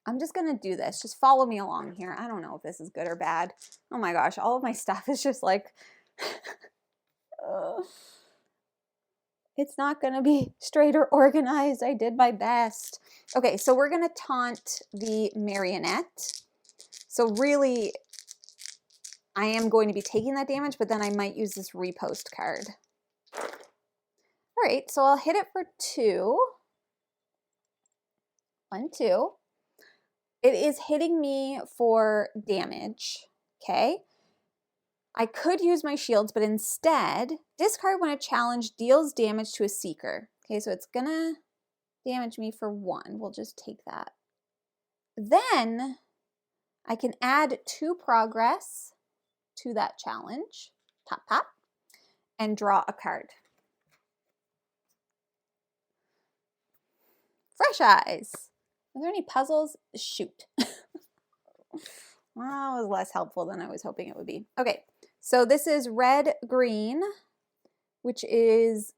I'm just going to do this. Just follow me along here. I don't know if this is good or bad. Oh my gosh, all of my stuff is just like, it's not going to be straight or organized. I did my best. Okay, so we're going to taunt the marionette. So really, I am going to be taking that damage, but then I might use this repost card. All right, so I'll hit it for 2. 1, 2. It is hitting me for damage, okay? I could use my shields, but instead, discard when a challenge deals damage to a seeker. Okay, so it's gonna damage me for 1. We'll just take that. Then I can add 2 progress to that challenge, tap, tap, and draw a card. Fresh eyes. Are there any puzzles? Shoot. Well, that was less helpful than I was hoping it would be. Okay, so this is red, green, which is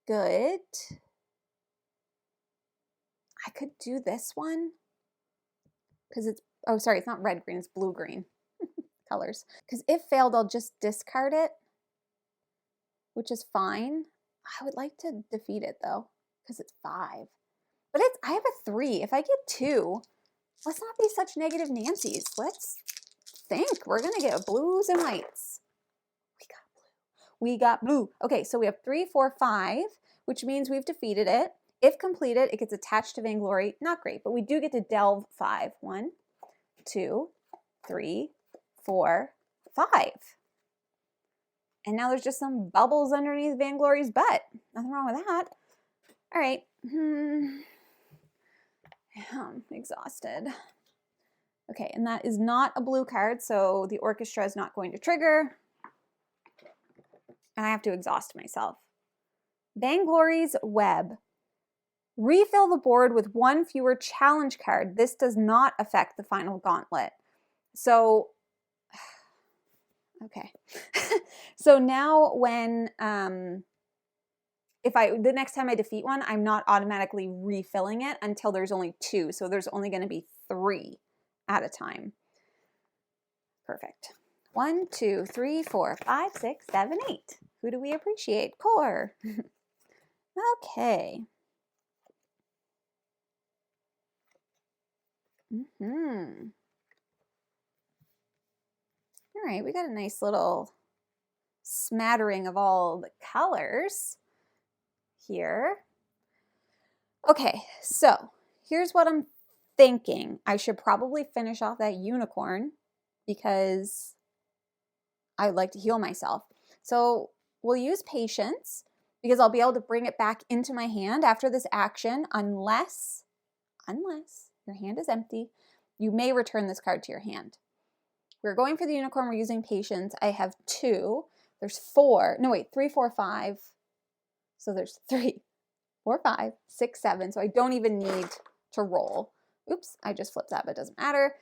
good. I could do this one because it's, oh, sorry, it's not red, green, it's blue, green colors. Because if failed, I'll just discard it, which is fine. I would like to defeat it though, because it's 5. But I have a 3. If I get 2, let's not be such negative Nancy's. Let's think. We're going to get blues and whites. We got blue. We got blue. Okay, so we have 3, 4, 5, which means we've defeated it. If completed, it gets attached to Vainglory. Not great, but we do get to delve 5. 1, 2, 3, 4, 5. And now there's just some bubbles underneath Vainglory's butt. Nothing wrong with that. All right. I'm exhausted. Okay, and that is not a blue card, so the orchestra is not going to trigger. And I have to exhaust myself. Vainglory's web. Refill the board with 1 fewer challenge card. This does not affect the final gauntlet. So, okay. So now when, the next time I defeat one, I'm not automatically refilling it until there's only 2. So there's only going to be 3 at a time. Perfect. 1, 2, 3, 4, 5, 6, 7, 8. Who do we appreciate? Core. Okay. All right, we got a nice little smattering of all the colors here. Okay, so here's what I'm thinking. I should probably finish off that unicorn because I would like to heal myself. So we'll use patience because I'll be able to bring it back into my hand after this action unless your hand is empty. You may return this card to your hand. We're going for the unicorn. We're using patience. I have 2. There's 4. No, wait, 3, 4, 5. So there's 3, 4, 5, 6, 7. So I don't even need to roll. Oops, I just flipped that, but it doesn't matter.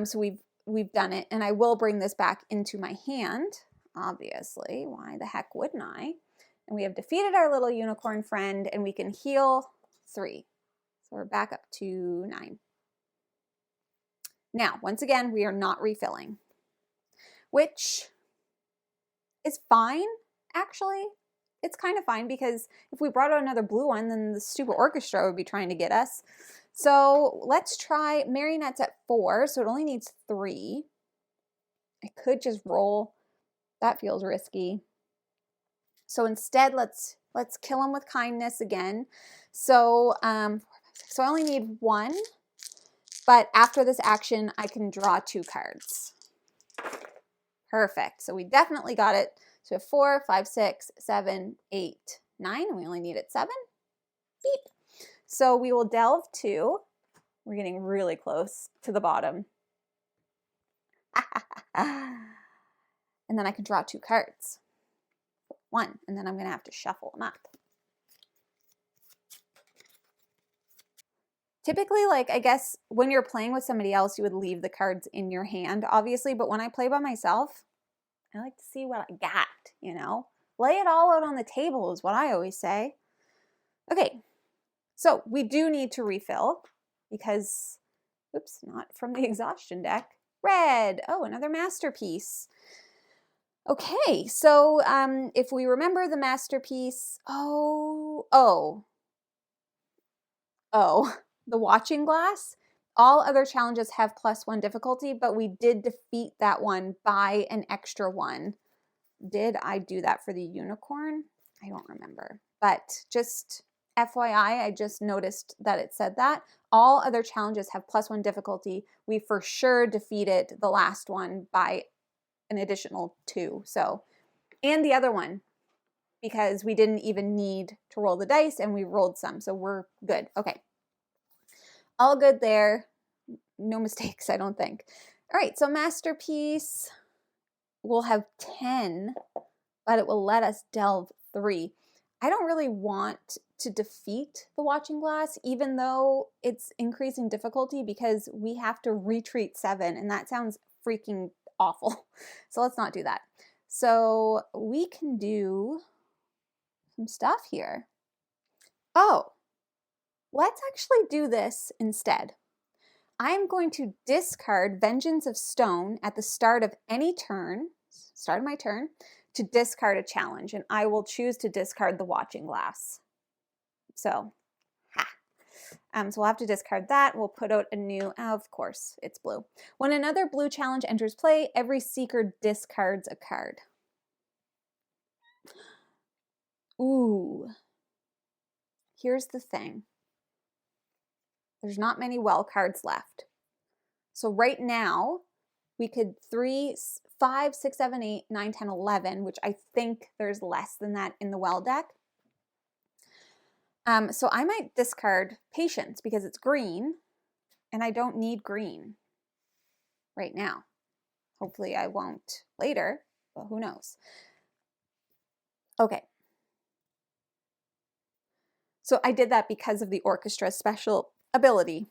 So we've done it, and I will bring this back into my hand. Obviously, why the heck wouldn't I? And we have defeated our little unicorn friend, and we can heal 3. So we're back up to 9. Now, once again, we are not refilling, which is fine, actually. It's kind of fine because if we brought out another blue one, then the stupid orchestra would be trying to get us. So let's try marionettes at 4, so it only needs 3. I could just roll. That feels risky. So instead, let's kill him with kindness again. So, so I only need 1, but after this action, I can draw 2 cards. Perfect. So we definitely got it. So we have 4, 5, 6, 7, 8, 9, and we only needed 7. Beep. So we will delve 2. We're getting really close to the bottom. And then I can draw 2 cards. 1, and then I'm going to have to shuffle them up. Typically, like, I guess when you're playing with somebody else, you would leave the cards in your hand, obviously, but when I play by myself, I like to see what I got, you know? Lay it all out on the table is what I always say. Okay, so we do need to refill because, oops, not from the exhaustion deck. Red, oh, another masterpiece. Okay, so if we remember the masterpiece, the watching glass, all other challenges have +1 difficulty, but we did defeat that one by an extra 1. Did I do that for the unicorn? I don't remember, but just FYI, I just noticed that it said that. All other challenges have +1 difficulty. We for sure defeated the last one by an additional 2. So, and the other one, because we didn't even need to roll the dice and we rolled some. So we're good. Okay. All good there. No mistakes, I don't think. All right, so masterpiece will have 10, but it will let us delve 3. I don't really want to defeat the watching glass, even though it's increasing difficulty, because we have to retreat 7, and that sounds freaking awful. So let's not do that. So we can do some stuff here. Oh, let's actually do this instead. I'm going to discard Vengeance of Stone at the start of any turn, start of my turn, to discard a challenge, and I will choose to discard the Watching Glass. So, so we'll have to discard that. We'll put out a new, of course, it's blue. When another blue challenge enters play, every seeker discards a card. Ooh. Here's the thing. There's not many well cards left. So right now, we could 3, 5, 6, 7, 8, 9, 10, 11, which I think there's less than that in the well deck. So I might discard Patience because it's green, and I don't need green right now. Hopefully I won't later, but who knows. Okay. So I did that because of the orchestra's special ability.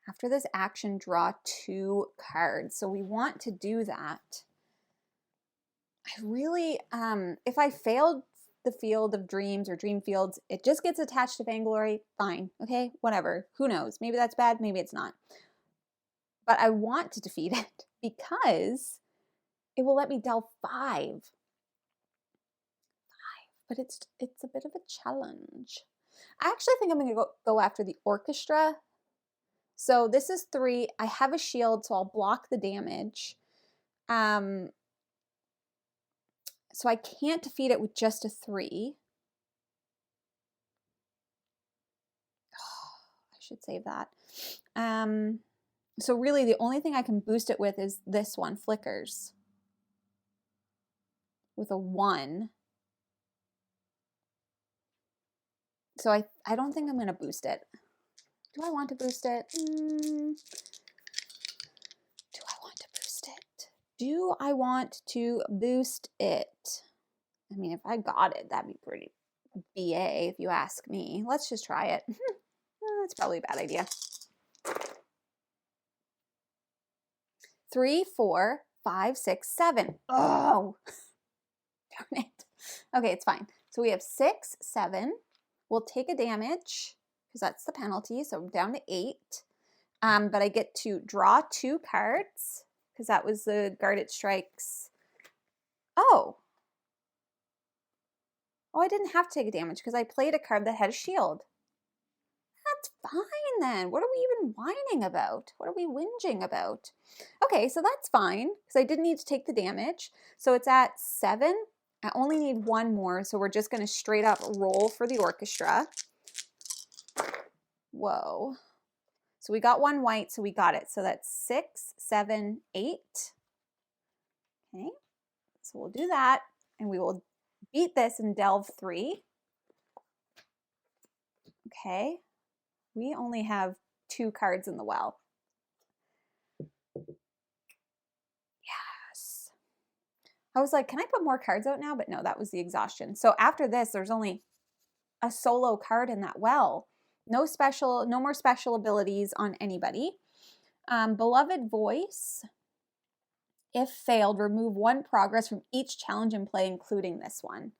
After this action, draw 2 cards. So we want to do that. I really, if I failed the Field of Dreams or Dream Fields, it just gets attached to Vainglory, fine, okay, whatever. Who knows? Maybe that's bad, maybe it's not. But I want to defeat it because it will let me delve 5. But it's a bit of a challenge. I actually think I'm going to go after the orchestra. So this is 3. I have a shield, so I'll block the damage. So I can't defeat it with just a 3. Oh, I should save that. So really the only thing I can boost it with is this one, Flickers. With a 1. So I don't think I'm going to boost it. Do I want to boost it? Do I want to boost it? Do I want to boost it? I mean, if I got it, that'd be pretty BA if you ask me. Let's just try it. That's probably a bad idea. 3, 4, 5, 6, 7. Oh, darn it. Okay, it's fine. So we have 6, 7. We'll take a damage because that's the penalty. So down to 8. but I get to draw 2 cards because that was the Guarded Strikes. Oh, I didn't have to take damage because I played a card that had a shield. That's fine then. What are we even whining about? What are we whinging about? Okay, so that's fine because I didn't need to take the damage. So it's at 7. I only need 1 more, so we're just going to straight up roll for the orchestra. Whoa. So we got 1 white, so we got it. So that's 6, 7, 8. Okay, so we'll do that, and we will beat this and delve 3. Okay, we only have 2 cards in the well. Yes. I was like, can I put more cards out now? But no, that was the exhaustion. So after this, there's only a solo card in that well. No more special abilities on anybody. Beloved Voice. If failed, remove 1 progress from each challenge in play, including this one.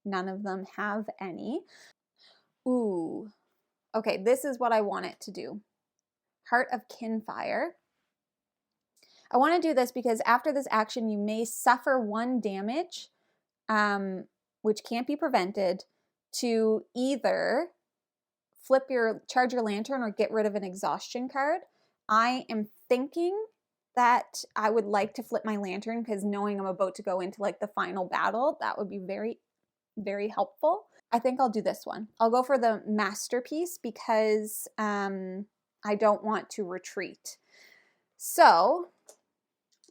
None of them have any. Ooh. Okay, this is what I want it to do. Heart of Kinfire. I want to do this because after this action, you may suffer 1 damage, which can't be prevented, to either charge your lantern or get rid of an exhaustion card. I am thinking that I would like to flip my lantern because knowing I'm about to go into like the final battle, that would be very, very helpful. I think I'll do this one. I'll go for the Masterpiece because I don't want to retreat. So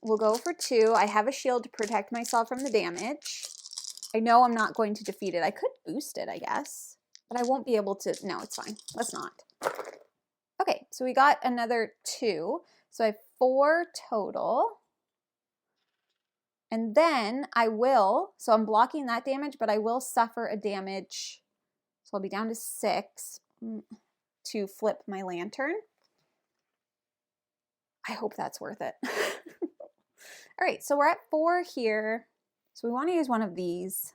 we'll go for 2. I have a shield to protect myself from the damage. I know I'm not going to defeat it. I could boost it, I guess, but I won't be able to. No, it's fine. Let's not. Okay, so we got another 2. So I have 4 total. And then so I'm blocking that damage, but I will suffer a damage. So I'll be down to 6 to flip my lantern. I hope that's worth it. All right, so we're at 4 here. So we want to use one of these.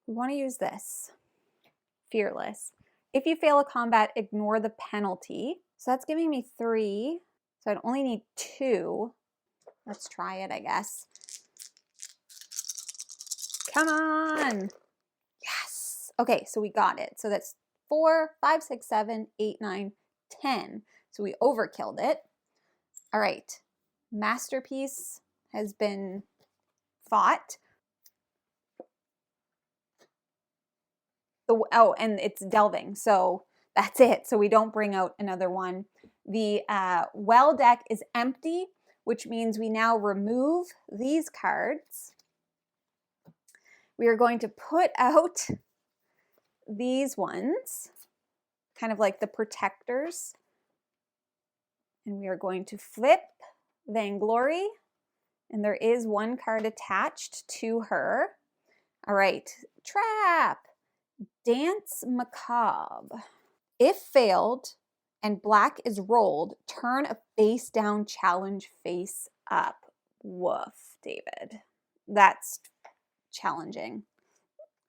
We want to use this. Fearless. If you fail a combat, ignore the penalty. So that's giving me 3. So I'd only need 2. Let's try it, I guess. Come on. Yes. Okay, so we got it. So that's 4, 5, 6, 7, 8, 9, 10. So we overkilled it. All right. Masterpiece has been fought. And it's delving, so that's it. So we don't bring out another one. The well deck is empty, which means we now remove these cards. We are going to put out these ones, kind of like the protectors. And we are going to flip Vainglory. And there is 1 card attached to her. All right, trap. Dance Macabre. If failed and black is rolled, turn a face down challenge face up. Woof, David. That's challenging.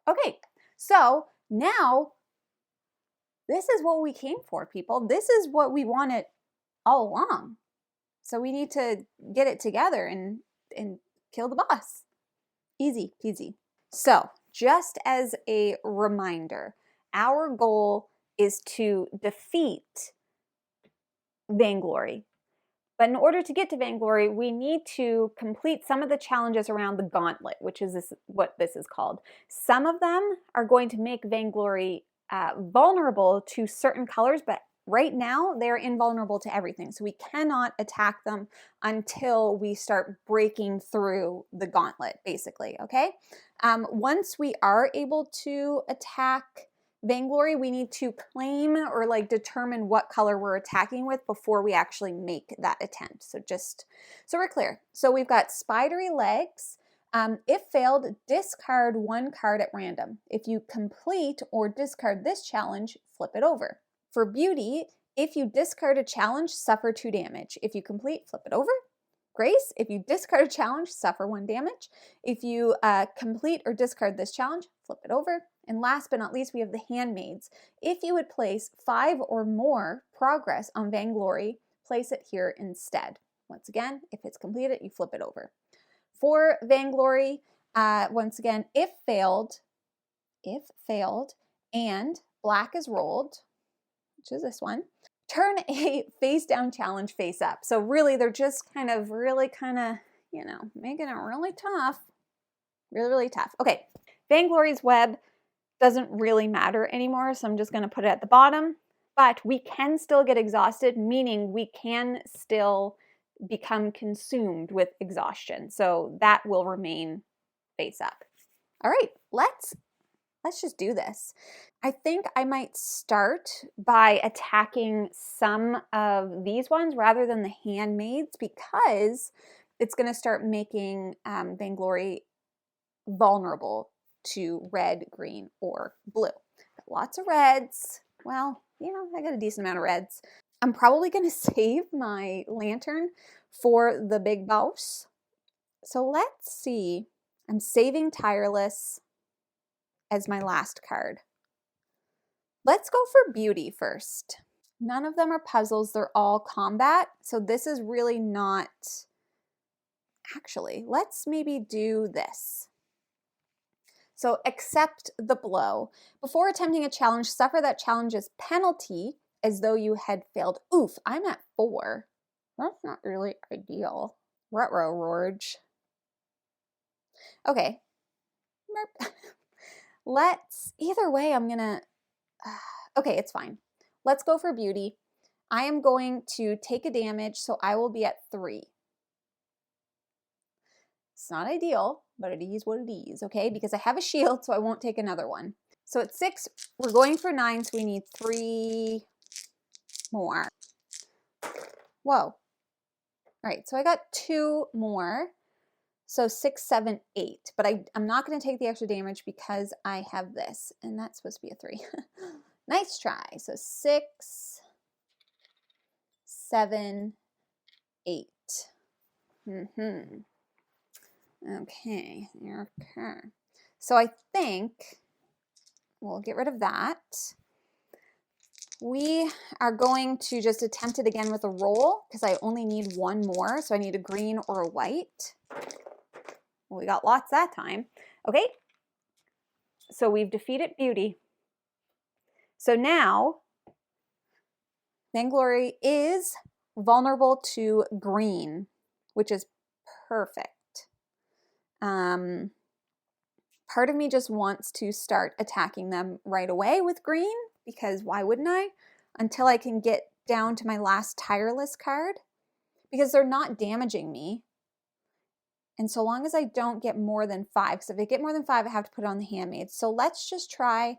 Okay, so now this is what we came for, people. This is what we wanted all along. So we need to get it together and kill the boss. Easy peasy. So just as a reminder, our goal is to defeat Vainglory. But in order to get to Vainglory, we need to complete some of the challenges around the gauntlet, which is what this is called. Some of them are going to make Vainglory vulnerable to certain colors, but right now they're invulnerable to everything. So we cannot attack them until we start breaking through the gauntlet, basically, okay? Once we are able to attack Vainglory, we need to claim or like determine what color we're attacking with before we actually make that attempt. So just so we're clear. So we've got spidery legs. If failed, discard 1 card at random. If you complete or discard this challenge, flip it over. For beauty, if you discard a challenge, suffer 2 damage. If you complete, flip it over. Grace, if you discard a challenge, suffer 1 damage. If you complete or discard this challenge, flip it over. And last but not least, we have the Handmaids. If you would place 5 or more progress on Vainglory, place it here instead. Once again, if it's completed, you flip it over. For Vainglory, once again, if failed, and black is rolled, which is this one, turn a face down challenge face up. So really, they're just really, you know, making it really tough. Really, really tough. Okay, Vainglory's web doesn't really matter anymore, so I'm just going to put it at the bottom. But we can still get exhausted, meaning we can still become consumed with exhaustion. So that will remain face up. All right, let's just do this. I think I might start by attacking some of these ones rather than the Handmaids, because it's going to start making Vainglory vulnerable to red, green, or blue. Got lots of reds. Well, you know, I got a decent amount of reds. I'm probably going to save my lantern for the big boss. So let's see. I'm saving Tireless as my last card. Let's go for Beauty first. None of them are puzzles. They're all combat. So this is really not... Actually, let's maybe do this. So accept the blow. Before attempting a challenge, suffer that challenge's penalty as though you had failed. Oof, I'm at 4. That's not really ideal. Ruh-roh, Rorge. Okay. Either way, I'm gonna, okay, it's fine. Let's go for Beauty. I am going to take a damage, so I will be at 3. It's not ideal, but it is what it is, okay? Because I have a shield, so I won't take another one. So at 6, we're going for 9, so we need 3 more. Whoa. All right, so I got 2 more. So 6, 7, 8. But I'm not going to take the extra damage because I have this, and that's supposed to be a 3. Nice try. So 6, 7, 8. Okay. So I think we'll get rid of that. We are going to just attempt it again with a roll because I only need 1 more. So I need a green or a white. Well, we got lots that time. Okay. So we've defeated Beauty. So now Vainglory is vulnerable to green, which is perfect. Part of me just wants to start attacking them right away with green, because why wouldn't I? Until I can get down to my last Tireless card, because they're not damaging me. And so long as I don't get more than 5, because if I get more than 5, I have to put it on the Handmaids. So let's just try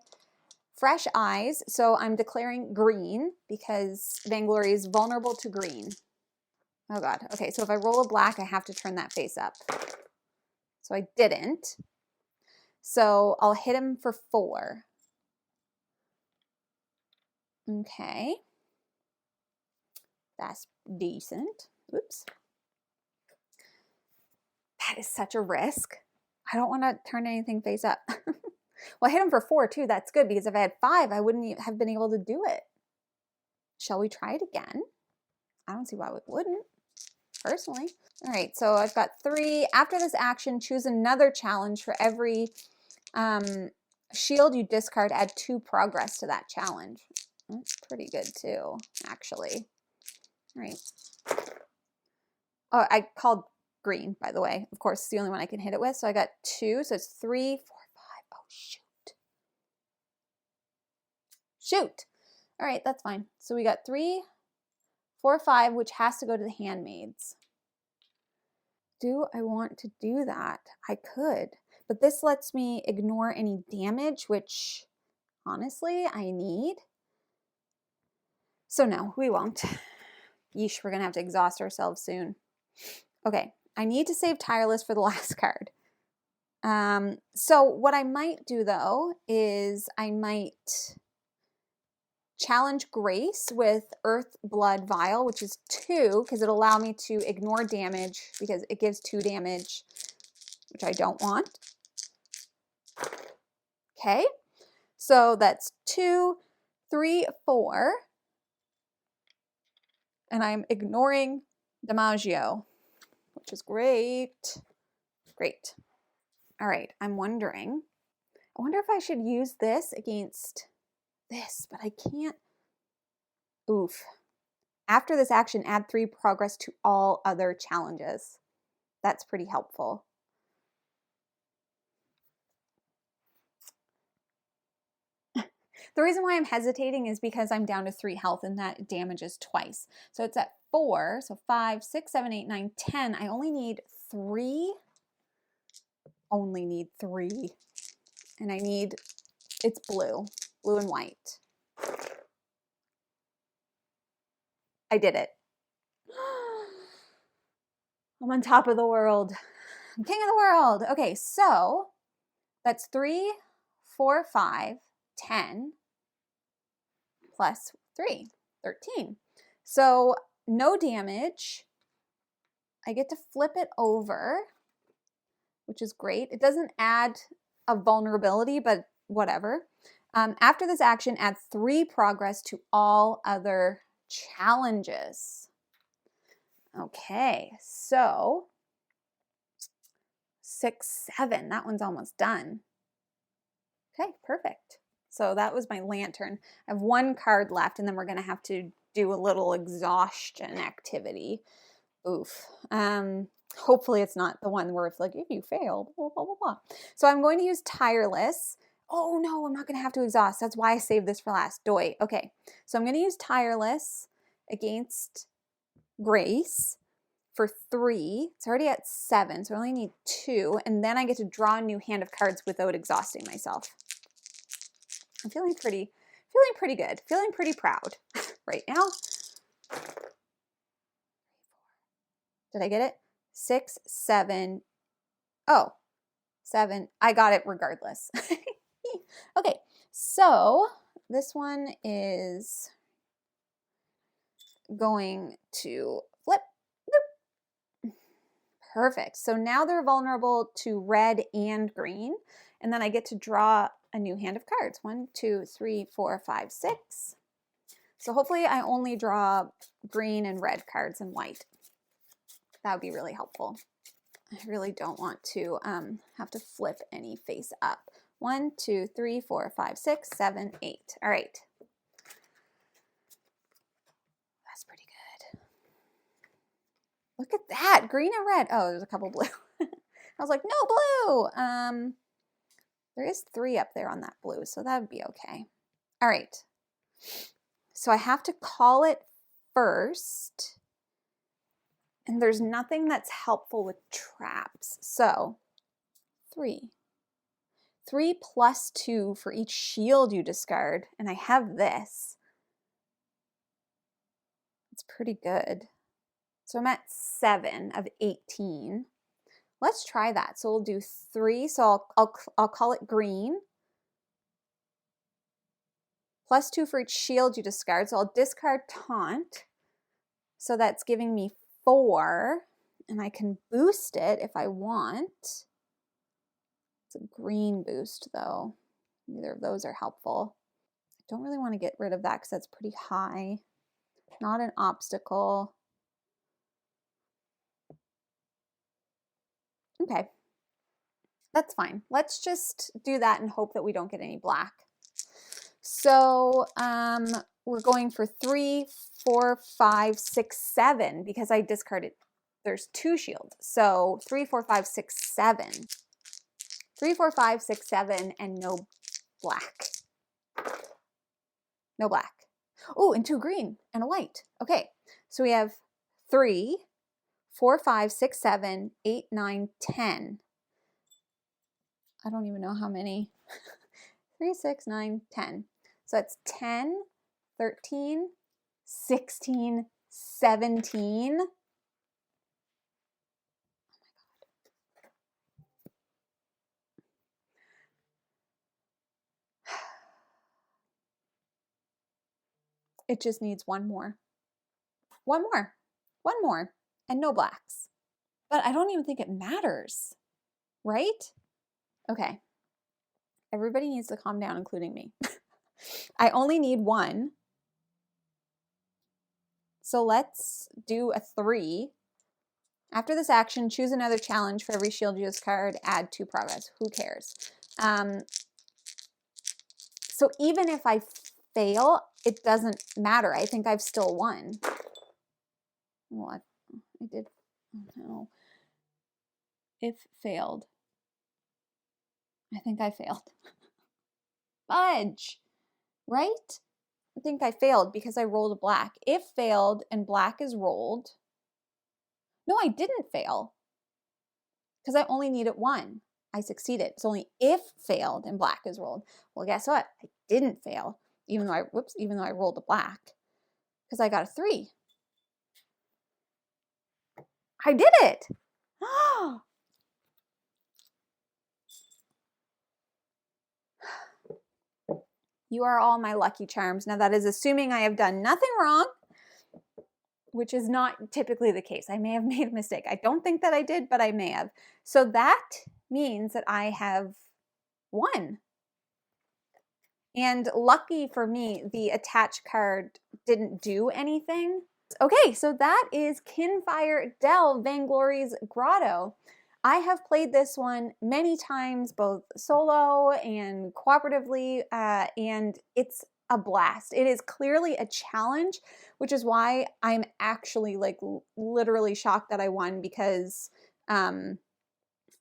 Fresh Eyes. So I'm declaring green because Vainglory is vulnerable to green. Oh God. Okay, so if I roll a black, I have to turn that face up. So I didn't. So I'll hit him for 4. Okay. That's decent. Oops. That is such a risk. I don't want to turn anything face up. Well, I hit him for 4 too. That's good, because if I had 5, I wouldn't have been able to do it. Shall we try it again? I don't see why we wouldn't, personally. All right, so I've got 3. After this action, choose another challenge. For every shield you discard, add 2 progress to that challenge. That's pretty good too, actually. All right. Oh, I called green, by the way. Of course, it's the only one I can hit it with. So I got 2, so it's 3, 4, 5. Oh, shoot. Shoot. All right, that's fine. So we got 3, 4, 5, which has to go to the Handmaids. Do I want to do that? I could, but this lets me ignore any damage, which honestly I need. So no, we won't. Yeesh, we're gonna have to exhaust ourselves soon. Okay, I need to save Tireless for the last card. So what I might do though is I might challenge Grace with Earth Blood Vial, which is 2, because it'll allow me to ignore damage because it gives 2 damage, which I don't want. Okay, So that's 2, 3, 4. And I'm ignoring DiMaggio, which is great. Great. All right, I'm wondering, I wonder if I should use this against this, but I can't. Oof. After this action, add 3 progress to all other challenges. That's pretty helpful. The reason why I'm hesitating is because I'm down to 3 health and that damages twice. So it's at 4, so 5, 6, 7, 8, 9, 10. I only need 3. Only need 3. And I need, it's blue and white. I did it. I'm on top of the world. I'm king of the world. Okay, so that's 3, 4, 5, 10 plus 3, 13. So no damage. I get to flip it over, which is great. It doesn't add a vulnerability, but whatever. After this action, add 3 progress to all other challenges. Okay, so 6, 7. That one's almost done. Okay, perfect. So that was my lantern. I have 1 card left, and then we're going to have to do a little exhaustion activity. Oof. Hopefully it's not the one where it's like, if you fail, blah, blah, blah, blah. So I'm going to use Tireless. Oh no, I'm not going to have to exhaust. That's why I saved this for last. Doi. Okay, so I'm going to use Tireless against Grace for 3. It's already at 7, so I only need 2. And then I get to draw a new hand of cards without exhausting myself. I'm feeling pretty good. Feeling pretty proud right now. Did I get it? 6, 7. Oh, 7. I got it regardless. Okay, so this one is going to flip. Boop. Perfect. So now they're vulnerable to red and green. And then I get to draw a new hand of cards. 1, 2, 3, 4, 5, 6. So hopefully I only draw green and red cards and white. That would be really helpful. I really don't want to have to flip any face up. 1, 2, 3, 4, 5, 6, 7, 8. All right. That's pretty good. Look at that, green and red. Oh, there's a couple blue. I was like, no blue. There is 3 up there on that blue, so that would be okay. All right. So I have to call it first. And there's nothing that's helpful with traps. So 3. 3 plus 2 for each shield you discard. And I have this. It's pretty good. So I'm at 7 of 18. Let's try that. So we'll do 3. So I'll call it green. Plus 2 for each shield you discard. So I'll discard Taunt. So that's giving me 4. And I can boost it if I want. It's a green boost though. Neither of those are helpful. I don't really want to get rid of that because that's pretty high. Not an obstacle. Okay, that's fine. Let's just do that and hope that we don't get any black. So we're going for 3, 4, 5, 6, 7 because I discarded. There's 2 shields. So 3, 4, 5, 6, 7. 3, 4, 5, 6, 7, and no black. No black. Oh, and 2 green and a white. Okay, so we have 3, 4, 5, 6, 7, 8, 9, 10. I don't even know how many. 3, 6, 9, 10. So that's 10, 13, 16, 17. Oh my God. It just needs 1 more. 1 more. 1 more. And no blacks. But I don't even think it matters. Right? Okay. Everybody needs to calm down, including me. I only need 1. So let's do a 3. After this action, choose another challenge for every shield use card, add 2 progress. Who cares? So even if I fail, it doesn't matter. I think I've still won. What? I did. Oh no. If failed. I think I failed. Fudge. Right? I think I failed because I rolled a black. If failed and black is rolled. No, I didn't fail. Because I only needed 1. I succeeded. It's only if failed and black is rolled. Well, guess what? I didn't fail, even though I rolled a black. Because I got a 3. I did it. You are all my lucky charms. Now that is assuming I have done nothing wrong, which is not typically the case. I may have made a mistake. I don't think that I did, but I may have. So that means that I have won. And lucky for me, the attached card didn't do anything. Okay, so that is Kinfire Delve, Vainglory's Grotto. I have played this one many times, both solo and cooperatively, and it's a blast. It is clearly a challenge, which is why I'm actually like literally shocked that I won, because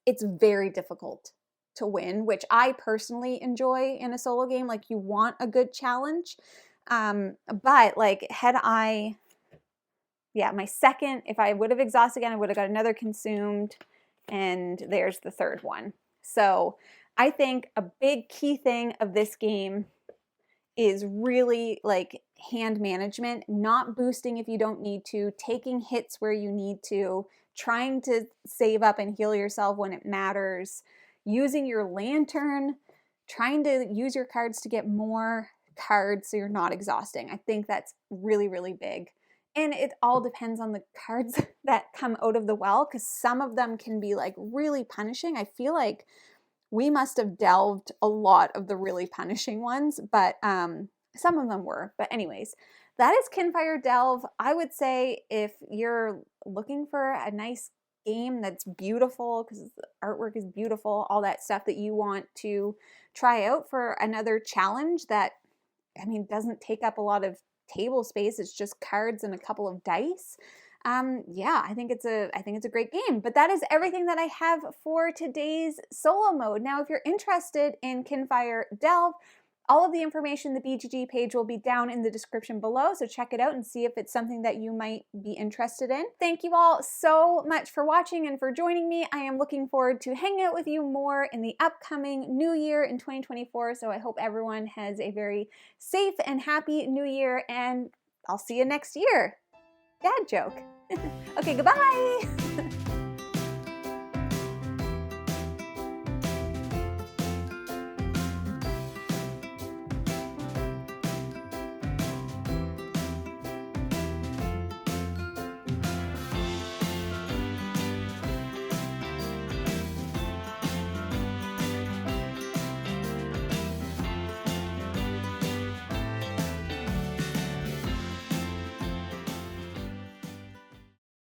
it's very difficult to win, which I personally enjoy in a solo game. Like, you want a good challenge, but like my second, if I would have exhausted again, I would have got another consumed, and there's the third one. So I think a big key thing of this game is really like hand management, not boosting if you don't need to, taking hits where you need to, trying to save up and heal yourself when it matters, using your lantern, trying to use your cards to get more cards so you're not exhausting. I think that's really, really big. And it all depends on the cards that come out of the well, because some of them can be like really punishing. I feel like we must have delved a lot of the really punishing ones, but some of them were. But anyways, that is Kinfire Delve. I would say if you're looking for a nice game that's beautiful, because the artwork is beautiful, all that stuff that you want to try out for another challenge that, I mean, doesn't take up a lot of table space, it's just cards and a couple of dice. Yeah, I think it's a great game. But that is everything that I have for today's solo mode. Now, if you're interested in Kinfire Delve, all of the information, the BGG page will be down in the description below, so check it out and see if it's something that you might be interested in. Thank you all so much for watching and for joining me. I am looking forward to hanging out with you more in the upcoming new year in 2024, so I hope everyone has a very safe and happy new year, and I'll see you next year. Dad joke. Okay, goodbye.